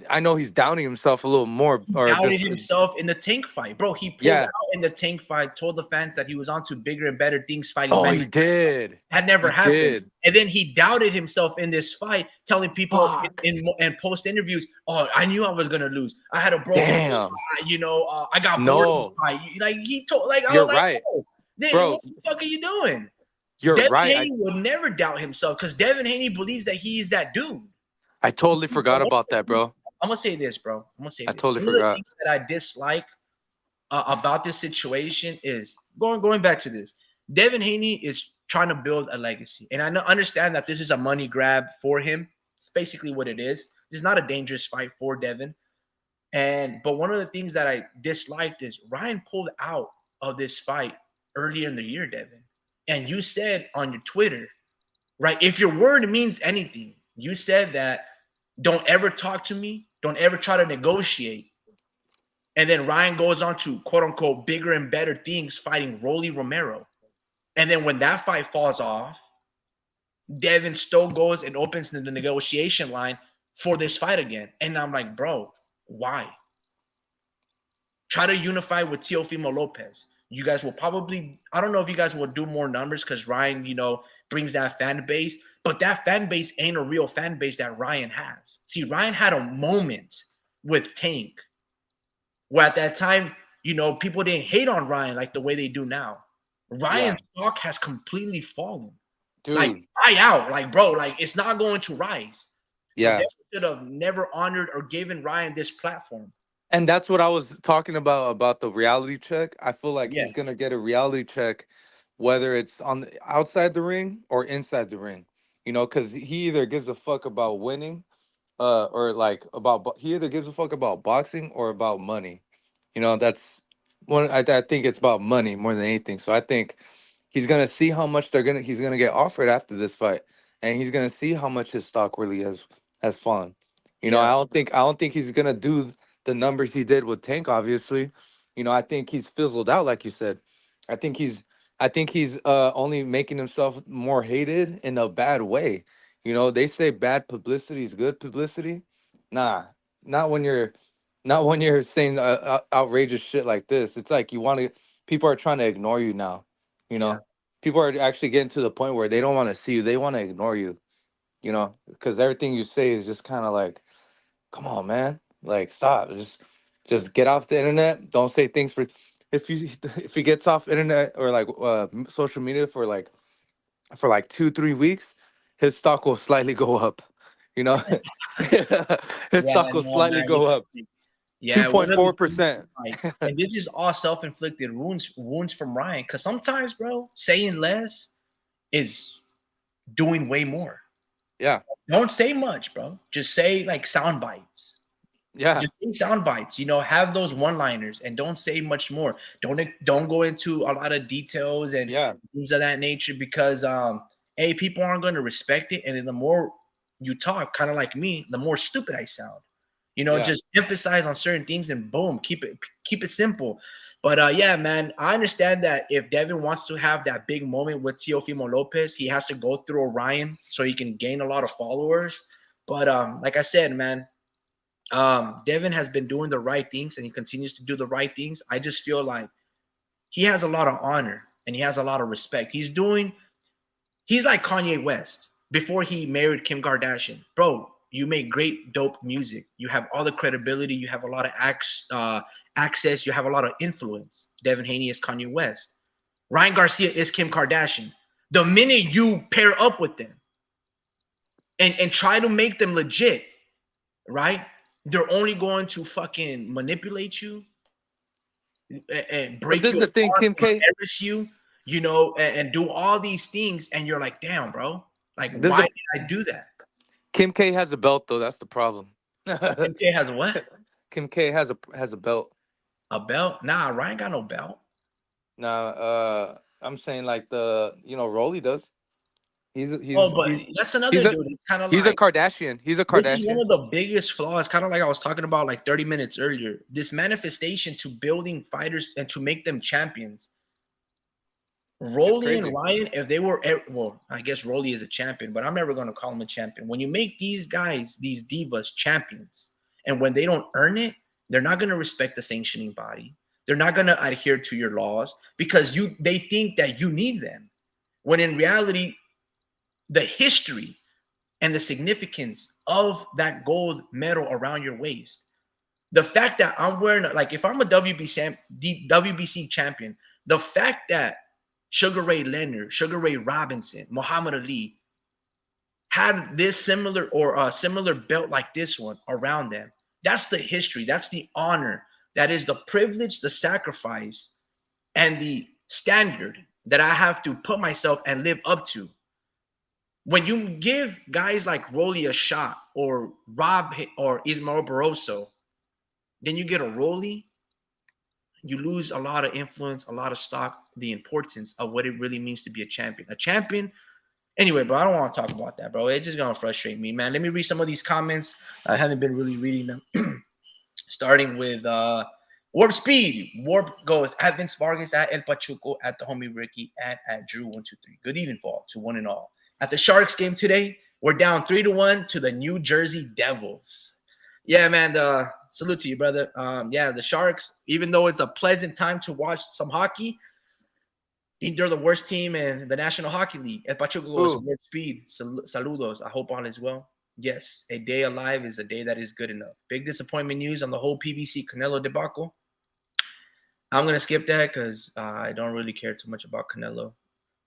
I know he's downing himself a little more, He or doubted just himself in the Tank fight, bro. He pulled yeah. out in the Tank fight, told the fans that he was on to bigger and better things, fighting Oh, men. he did. That never He happened. did. And then he doubted himself in this fight, telling people Fuck. in post interviews, "Oh, I knew I was gonna lose. I had a broken, Damn. I got bored of the No, fight." Like he told, like I you're was like, right, "Oh, then bro. what the fuck are you doing?" You're Devin right. Haney will never doubt himself because Devin Haney believes that he is that dude. I totally forgot about that, bro. I'm gonna say this, bro. I'm gonna say I this. totally One of the forgot. things that I dislike about this situation is going back to this. Devin Haney is trying to build a legacy, and I understand that this is a money grab for him. It's basically what it is. It's not a dangerous fight for Devin, but one of the things that I disliked is Ryan pulled out of this fight earlier in the year, Devin, and you said on your Twitter, right? If your word means anything, you said that don't ever talk to me, don't ever try to negotiate. And then Ryan goes on to quote unquote bigger and better things fighting Rolly Romero. And then when that fight falls off, Devin still goes and opens the negotiation line for this fight again. And I'm like, bro, why? Try to unify with Teofimo Lopez. You guys will probably, I don't know if you guys will do more numbers because Ryan, brings that fan base, but that fan base ain't a real fan base that Ryan has. See, Ryan had a moment with Tank where at that time, people didn't hate on Ryan like the way they do now. Yeah, Ryan's stock has completely fallen. Like, dude. buy out. Like, bro, like it's not going to rise. So they Yeah, should have never honored or given Ryan this platform. and that's what I was talking about the reality check. I feel like Yeah. he's gonna get a reality check, whether it's on the outside the ring or inside the ring. Because he either gives a fuck about winning, or like he either gives a fuck about boxing or about money. That's one. I think it's about money more than anything. So I think he's gonna see how much he's gonna get offered after this fight, and he's gonna see how much his stock really has fallen. Yeah. I don't think he's gonna do the numbers he did with Tank. Obviously, I think he's fizzled out, like you said. I think he's only making himself more hated in a bad way. They say bad publicity is good publicity. Nah, not when you're saying outrageous shit like this. It's like people are trying to ignore you now. You Yeah. know, people are actually getting to the point where they don't want to see you. They want to ignore you. Because everything you say is just kind of like, come on, man, like stop. Just get off the internet. Don't say things for. If he gets off internet or like social media for like 2-3 weeks, his stock will slightly go up. You know, his Yeah, stock will no, slightly man. go up two Yeah, one point of the four things, percent. like, and this is all self-inflicted wounds from Ryan. Because sometimes, bro, saying less is doing way more. Yeah, Don't say much, bro. Just say like sound bites. yeah, Just say sound bites. Have those one-liners and don't say much more. Don't go into a lot of details and yeah, things of that nature because people aren't going to respect it. And then the more you talk, kind of like me, the more stupid I sound. yeah. Just emphasize on certain things and boom, keep it simple. But yeah, man, I understand that if Devin wants to have that big moment with Teofimo Lopez, he has to go through Orion so he can gain a lot of followers. But like I said, man, Devin has been doing the right things and he continues to do the right things. I just feel like he has a lot of honor and he has a lot of respect. He's like Kanye West before he married Kim Kardashian. Bro, you make great, dope music. You have all the credibility. You have a lot of access. You have a lot of influence. Devin Haney is Kanye West. Ryan Garcia is Kim Kardashian. The minute you pair up with them and try to make them legit, right? They're only going to fucking manipulate you and But break this is you the thing, apart, Kim K. embarrass you, and do all these things. And you're like, damn, bro. Like, This is why the did I do that? Kim K has a belt though. That's the problem. MK has a what? Kim K has a belt. A belt? Nah, Ryan got no belt. Now, I'm saying like Rolly does. He's Oh, he's but he's that's he's another a dude. It's kind of he's a like Kardashian. He's a this is one Kardashian. of the biggest flaws, kind of like I was talking about like 30 minutes earlier. This manifestation to building fighters and to make them champions. It's Rolly and crazy. Ryan, if they were, well, I guess Rolly is a champion, but I'm never going to call him a champion. When you make these guys, these divas, champions, And when they don't earn it, they're not going to respect the sanctioning body. They're not going to adhere to your laws because they think that you need them. When in reality, the history and the significance of that gold medal around your waist, the fact that I'm wearing, like, if I'm a WBC champion, the fact that Sugar Ray Leonard, Sugar Ray Robinson, Muhammad Ali had this similar or a similar belt like this one around them, that's the history, that's the honor, that is the privilege, the sacrifice, and the standard that I have to put myself and live up to. When you give guys like Rolly a shot, or Rob or Ismael Barroso, then you get a Rolly, you lose a lot of influence, a lot of stock, the importance of what it really means to be a champion. A champion. Anyway, bro, I don't want to talk about that, bro. It's just gonna frustrate me, man. Let me read some of these comments. I haven't been really reading them. Starting with Warp Speed. Warp goes at Vince Vargas, at El Pachuco, at the homie Ricky, at Drew123. Good evening, fall to one and all. At the Sharks game today, we're down 3-1 to the New Jersey Devils. Yeah, man. Salute to you, brother. Yeah, the Sharks, even though it's a pleasant time to watch some hockey, they're the worst team in the National Hockey League. El Pachuco goes Warp Speed. Saludos. I hope all is well. Yes, a day alive is a day that is good enough. Big disappointment news on the whole PBC Canelo debacle. I'm going to skip that because I don't really care too much about Canelo.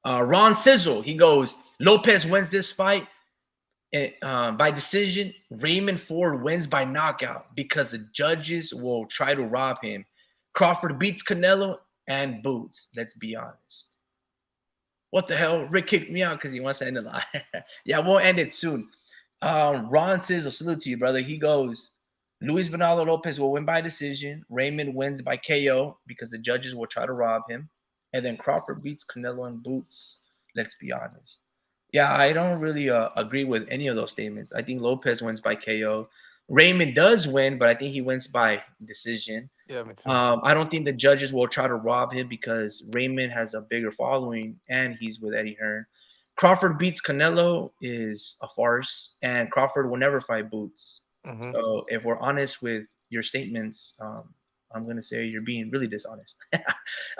Ron Sizzle, he goes, Lopez wins this fight by decision. Raymond Ford wins by knockout because the judges will try to rob him. Crawford beats Canelo and boots. Let's be honest. What the hell? Rick kicked me out because he wants to end it live. Yeah, we'll end it soon. Ron Sizzle, salute to you, brother. He goes, Luis Bernardo Lopez will win by decision. Raymond wins by KO because the judges will try to rob him. And then Crawford beats Canelo and boots. Let's be honest. Yeah, I don't really agree with any of those statements. I think Lopez wins by KO. Raymond does win, but I think he wins by decision. Yeah, me too. I don't think the judges will try to rob him because Raymond has a bigger following and he's with Eddie Hearn. Crawford beats Canelo is a farce, and Crawford will never fight Boots. Mm-hmm. So if we're honest with your statements, I'm going to say you're being really dishonest.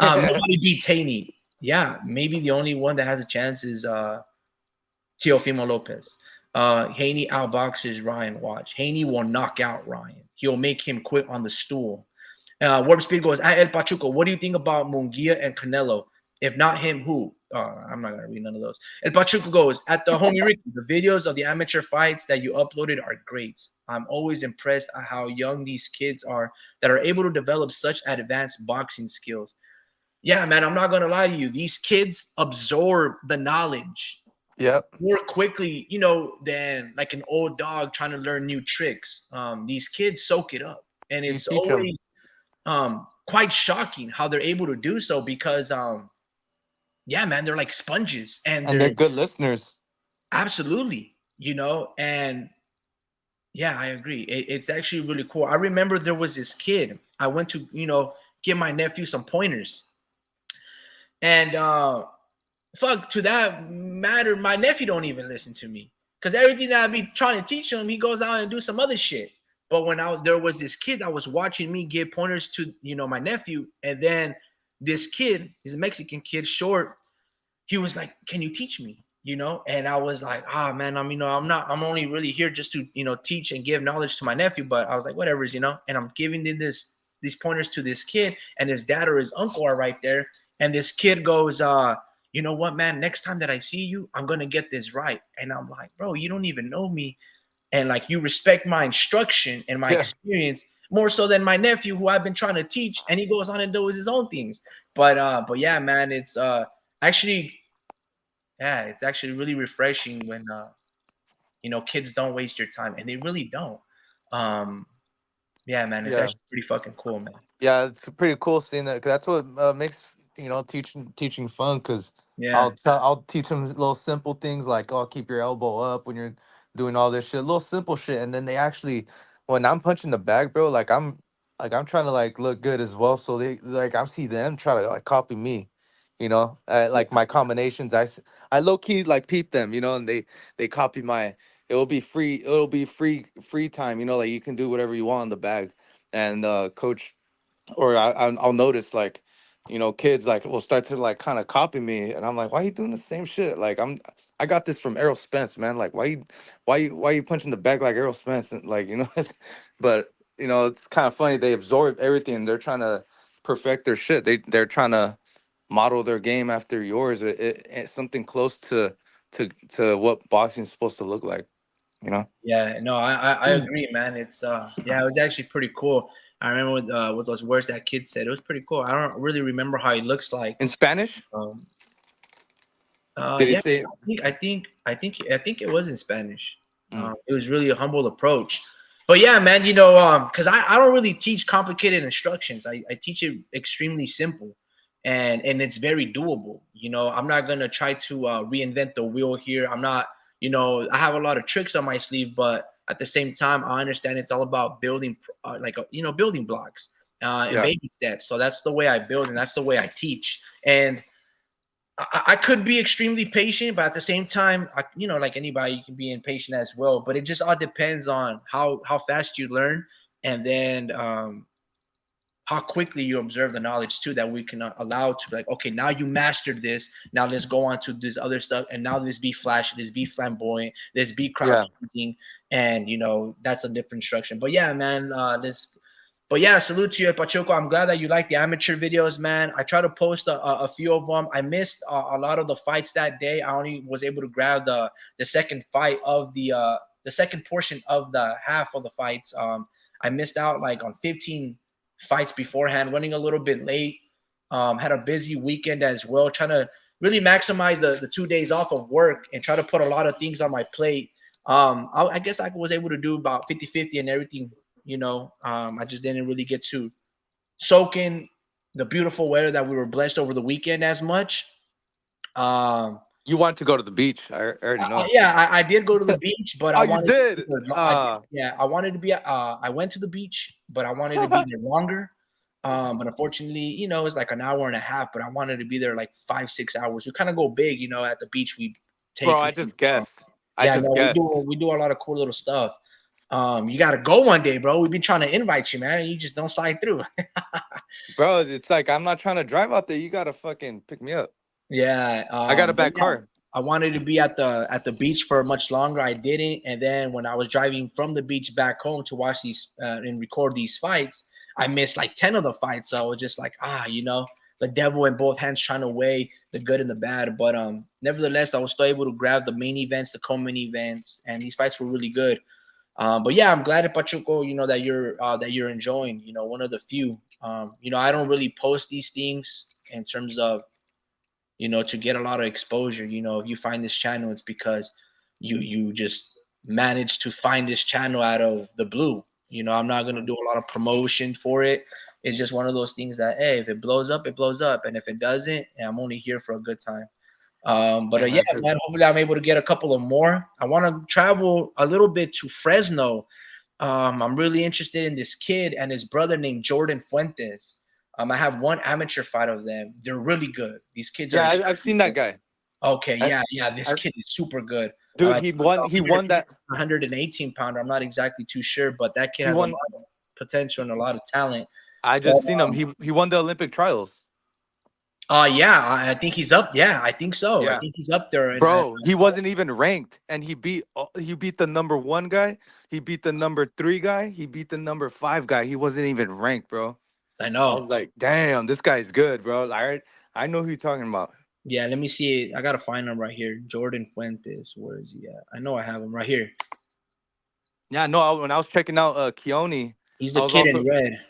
Nobody beats Haney. Yeah, maybe the only one that has a chance is Teofimo Lopez. Haney outboxes Ryan. Watch. Haney will knock out Ryan. He'll make him quit on the stool. Warp Speed goes, at El Pachuco, what do you think about Munguia and Canelo? If not him, who? I'm not going to read none of those. El Pachuco goes, at the homie Ricky, the videos of the amateur fights that you uploaded are great. I'm always impressed at how young these kids are that are able to develop such advanced boxing skills. Yeah, man, I'm not going to lie to you. These kids absorb the knowledge more quickly, than like an old dog trying to learn new tricks. These kids soak it up. And it's always quite shocking how they're able to do so because yeah, man, they're like sponges and they're good listeners. Absolutely, and yeah, I agree. It's actually really cool. I remember there was this kid. I went to, give my nephew some pointers. And fuck, to that matter, my nephew don't even listen to me. Because everything that I be trying to teach him, he goes out and do some other shit. But when there was this kid that was watching me give pointers to, my nephew. And then this kid, he's a Mexican kid, short, he was like, can you teach me? And I was like, man, I'm only really here just to, teach and give knowledge to my nephew. But I was like, whatever, and I'm giving these pointers to this kid, and his dad or his uncle are right there. And this kid goes, you know what, man, next time that I see you, I'm going to get this right. And I'm like, bro, you don't even know me. And like, you respect my instruction and my experience more so than my nephew who I've been trying to teach. And he goes on and does his own things. But yeah, man, it's actually really refreshing when, kids don't waste your time, and they really don't. Yeah, man, it's actually pretty fucking cool, man. Yeah, it's pretty cool seeing that, because that's what makes teaching fun. Because I'll teach them little simple things like, keep your elbow up when you're doing all this shit, little simple shit, and then they actually, when I'm punching the bag, bro, I'm trying to like look good as well, so they I see them try to like copy me, like my combinations. I low key like peep them, and they copy my It'll be free. It'll be free time. You know, like you can do whatever you want in the bag. And coach, or I'll notice like, you know, kids like will start to like kind of copy me, and I'm like, why you doing the same shit? Like I got this from Errol Spence, man. Like why you punching the bag like Errol Spence? And like, you know, but you know, it's kind of funny. They absorb everything. They're trying to perfect their shit. They're trying to model their game after yours. It's something close to what boxing's supposed to look like. You know. Yeah, no, I agree, man. It's yeah, it was actually pretty cool. I remember with those words that kid said. It was pretty cool. I don't really remember how he looks like. In Spanish, Um, did he yeah, say? I think it was in Spanish. Mm. It was really a humble approach. But yeah, man, because I don't really teach complicated instructions. I teach it extremely simple, and it's very doable. I'm not gonna try to reinvent the wheel here. I'm not, I have a lot of tricks on my sleeve, but at the same time, I understand it's all about building, building blocks and Yeah. baby steps. So that's the way I build, and that's the way I teach. And I could be extremely patient, but at the same time, like anybody, you can be impatient as well. But it just all depends on how fast you learn, and then how quickly you observe the knowledge too. That we can allow to like, okay, now you mastered this. Now let's go on to this other stuff, and now this be flashy, this be flamboyant, this be crowd Yeah. pleasing, and that's a different instruction. But yeah, man, But yeah, salute to you, Pachuco. I'm glad that you like the amateur videos, man. I try to post a few of them. I missed a lot of the fights that day. I only was able to grab the second fight of the second portion of the half of the fights. I missed out like on 15 fights beforehand, running a little bit late. Had a busy weekend as well, trying to really maximize the 2 days off of work and try to put a lot of things on my plate. I guess I was able to do about 50-50 and everything. I just didn't really get to soak in the beautiful weather that we were blessed over the weekend as much. Um, You want to go to the beach? I already know. yeah, I did go to the beach, but Oh, I you wanted to be did. there yeah, I wanted to be. I went to the beach, but I wanted to be there longer. But unfortunately, it's like an hour and a half. But I wanted to be there like 5-6 hours. We kind of go big, at the beach. We Bro, take I it. just guessed. I Yeah, just no, we guessed. do. We do a lot of cool little stuff. You got to go one day, bro. We've been trying to invite you, man. You just don't slide through. Bro, it's like I'm not trying to drive out there. You gotta fucking pick me up. Yeah, I got a but bad yeah, car. I wanted to be at the beach for much longer. I didn't, and then when I was driving from the beach back home to watch these and record these fights, I missed like 10 of the fights. So I was just like, the devil in both hands, trying to weigh the good and the bad. But nevertheless, I was still able to grab the main events, the co-main events, and these fights were really good. But yeah, I'm glad at Pachuco, that you're enjoying. One of the few. I don't really post these things in terms of to get a lot of exposure. If you find this channel, it's because you just managed to find this channel out of the blue. I'm not gonna do a lot of promotion for it. It's just one of those things that, hey, if it blows up, it blows up, and if it doesn't, I'm only here for a good time. But Yeah, yeah, man. 'Cause man, hopefully I'm able to get a couple of more. I want to travel a little bit to Fresno. I'm really interested in this kid and his brother named Jordan Fuentes. I have one amateur fight of them. They're really good. These kids are yeah, I've extremely seen that good. guy. Okay, I, yeah. This I, kid is super good. dude, I think he won that. 118 pounder. I'm not exactly too sure, but that kid He has a won. lot of potential and a lot of talent. I But just seen him. He won the Olympic trials. yeah, I think he's up. Yeah, I think so. I Yeah. think he's up there. And Bro, he wasn't even ranked, and he beat the number 1 guy. He beat the number 3 guy. He beat the number 5 guy. He wasn't even ranked, bro. I I know. was like, damn, this guy's good, bro. I know who you're talking about. Yeah, let me see. I gotta find him right here. Jordan Fuentes. Where is he at? I know I have him right here. Yeah, no. When I was checking out Keone, He's I the was kid also in red.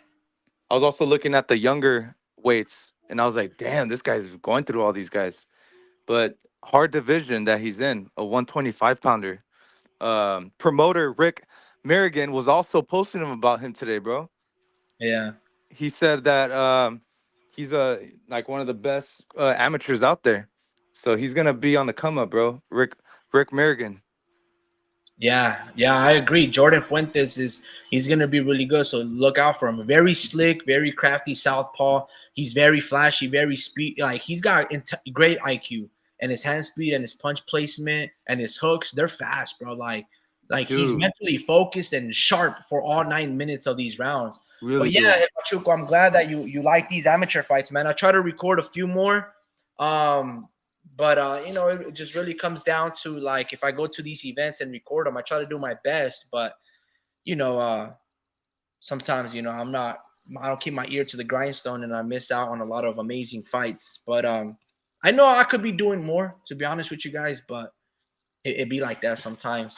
I was also looking at the younger weights, and I was like, damn, this guy's going through all these guys. But hard division that he's in, a 125 pounder. Promoter Rick Merrigan was also posting him about him today, bro. Yeah. He said that he's like one of the best amateurs out there. So he's gonna be on the come up, bro. Rick Merrigan. Yeah, I agree. Jordan Fuentes he's gonna be really good. So look out for him. Very slick, very crafty southpaw. He's very flashy, very speed. Like he's got great IQ and his hand speed and his punch placement and his hooks. They're fast, bro. Like Like he's Dude, mentally focused and sharp for all 9 minutes of these rounds. really But yeah, good. Pachuco, I'm glad that you like these amateur fights, man. I try to record a few more. But it just really comes down to like if I go to these events and record them, I try to do my best. But you know, sometimes I don't keep my ear to the grindstone and I miss out on a lot of amazing fights. But I know I could be doing more, to be honest with you guys, but it be like that sometimes.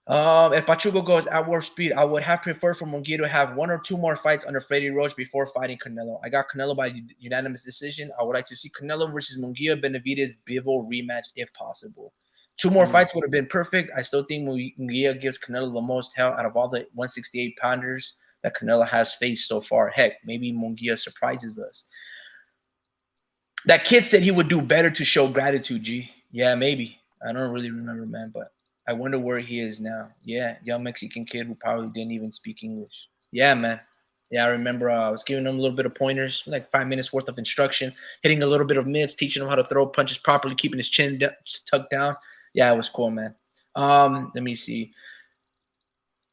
If Pachuco goes at warp speed, I would have preferred for Munguia to have one or two more fights under Freddie Roach before fighting Canelo. I got Canelo by unanimous decision. I would like to see Canelo versus Munguia Benavidez Bivol rematch if possible. Two more fights would have been perfect. I still think Munguia gives Canelo the most hell out of all the 168 pounders that Canelo has faced so far. Heck, maybe Munguia surprises us. That kid said he would do better to show gratitude, G. Yeah, maybe. I don't really remember, man, but I wonder where he is now. Yeah, young Mexican kid who probably didn't even speak English. Yeah, man. Yeah, I remember I was giving him a little bit of pointers, like 5 minutes worth of instruction, hitting a little bit of mitts, teaching him how to throw punches properly, keeping his chin tucked down. Yeah, it was cool, man. Let me see.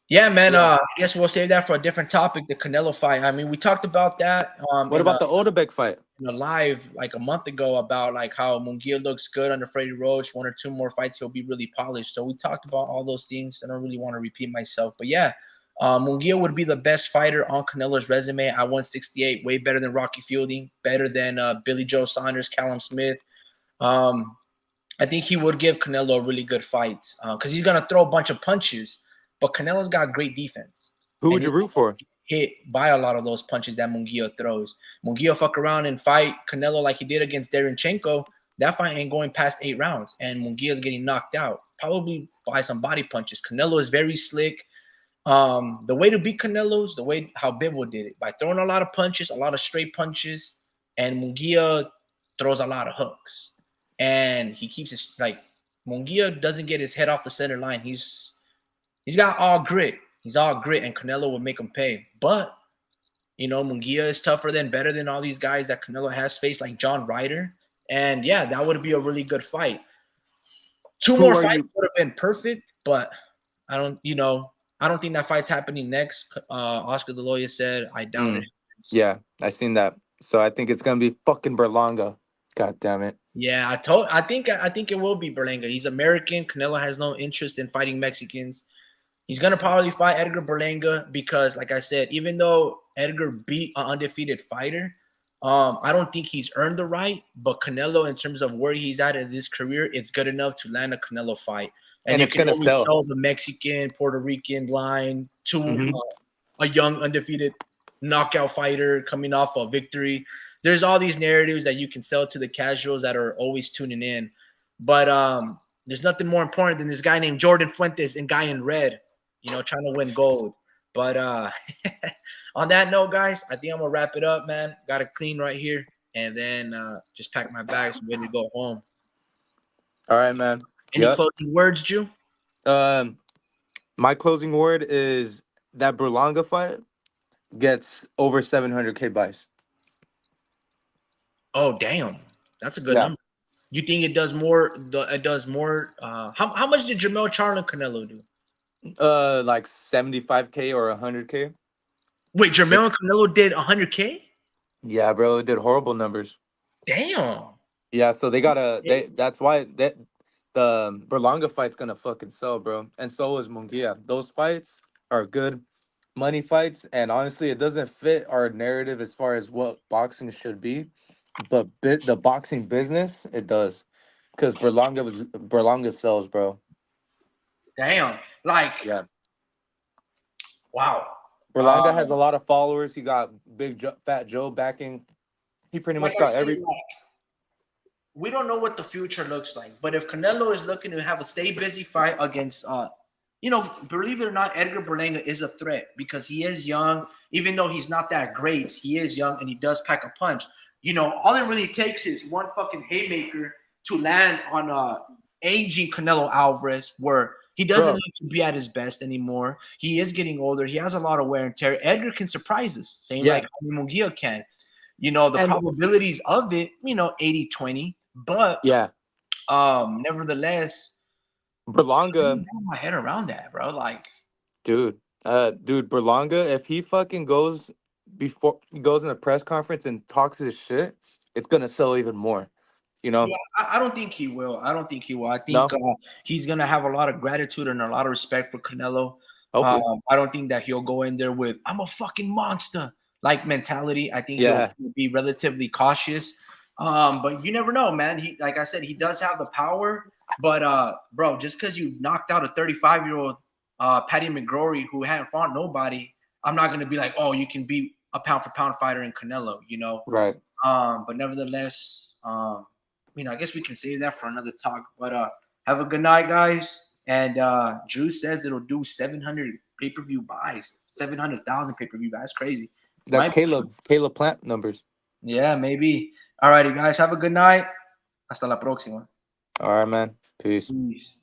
Yeah, man. Yeah. I guess we'll save that for a different topic, the Canelo fight. I mean, we talked about that What about the Otakbek fight? in a live like a month ago about like how Munguia looks good under Freddie Roach. One or two more fights, he'll be really polished. So we talked about all those things. I don't really want to repeat myself, but yeah, Munguia would be the best fighter on Canelo's resume at 168. Way better than Rocky Fielding, better than Billy Joe Saunders, Callum Smith. I think he would give Canelo a really good fight because he's gonna throw a bunch of punches, but Canelo's got great defense. Who And would you root for? hit by a lot of those punches that Munguia throws. Munguia fuck around and fight Canelo like he did against Derenchenko. That fight ain't going past 8 rounds, and Munguia's getting knocked out, probably by some body punches. Canelo is very slick. The way to beat Canelo is the way how Bivol did it, by throwing a lot of punches, a lot of straight punches, and Munguia throws a lot of hooks. And he keeps his Munguia doesn't get his head off the center line. He's got all grit. He's all grit, and Canelo will make him pay. But, Munguia is tougher better than all these guys that Canelo has faced, like John Ryder. And, yeah, that would be a really good fight. Two more fights would have been perfect, but I don't think that fight's happening next. Oscar De La Hoya said, I doubt it. Yeah, I seen that. So I think it's going to be fucking Berlanga. God damn it. Yeah, I think it will be Berlanga. He's American. Canelo has no interest in fighting Mexicans. He's going to probably fight Edgar Berlanga because, like I said, even though Edgar beat an undefeated fighter, I don't think he's earned the right. But Canelo, in terms of where he's at in his career, it's good enough to land a Canelo fight. And it's going to sell the Mexican, Puerto Rican line to a young undefeated knockout fighter coming off a victory. There's all these narratives that you can sell to the casuals that are always tuning in. But there's nothing more important than this guy named Jordan Fuentes and guy in red, trying to win gold. But on that note, guys, I think I'm going to wrap it up, man. Got to clean right here and then just pack my bags and ready to go home. All right, man. Any closing words, Jew? My closing word is that Berlanga fight gets over 700K buys. Oh, damn. That's a good number. You think it does more? How much did Jermell Charlo and Canelo do? Like 75K or 100K. Wait, Jermell and Canelo did 100K? Yeah, bro, it did horrible numbers. Damn. Yeah, so that's why the Berlanga fight's gonna fucking sell, bro. And so is Munguia. Those fights are good money fights, and honestly, it doesn't fit our narrative as far as what boxing should be. But the boxing business, it does. Because Berlanga sells, bro. Damn. Yeah. Wow. Berlanga has a lot of followers. He got Fat Joe backing. He pretty much got every. We don't know what the future looks like, but if Canelo is looking to have a stay busy fight against, believe it or not, Edgar Berlanga is a threat because he is young. Even though he's not that great, he is young and he does pack a punch. All it really takes is one fucking haymaker to land on aging Canelo Alvarez, where he doesn't look to be at his best anymore. He is getting older. He has a lot of wear and tear. Edgar can surprise us, same like Munguia can. The probabilities of it, 80-20. But nevertheless, Berlanga, Wrap my head around that, bro. Like, dude, Berlanga, if he fucking goes before he goes in a press conference and talks his shit, it's gonna sell even more. You know? yeah, I don't think he will. I don't think he will. I think No, he's gonna have a lot of gratitude and a lot of respect for Canelo. hopefully. I don't think that he'll go in there with "I'm a fucking monster" like mentality. I think he'll Yeah, be relatively cautious. But you never know, man. He, like I said, he does have the power. But bro, just because you knocked out a 35-year-old Patty McGrory who hadn't fought nobody, I'm not gonna be like, oh, you can beat a pound for pound fighter in Canelo, you know. right. But nevertheless, I guess we can save that for another talk. But have a good night, guys. And Drew says it'll do 700 pay-per-view buys, 700,000 pay-per-view buys. Crazy. That's Might Caleb Plant numbers. Yeah, maybe. All righty, guys. Have a good night. Hasta la próxima. All right, man. Peace. Peace.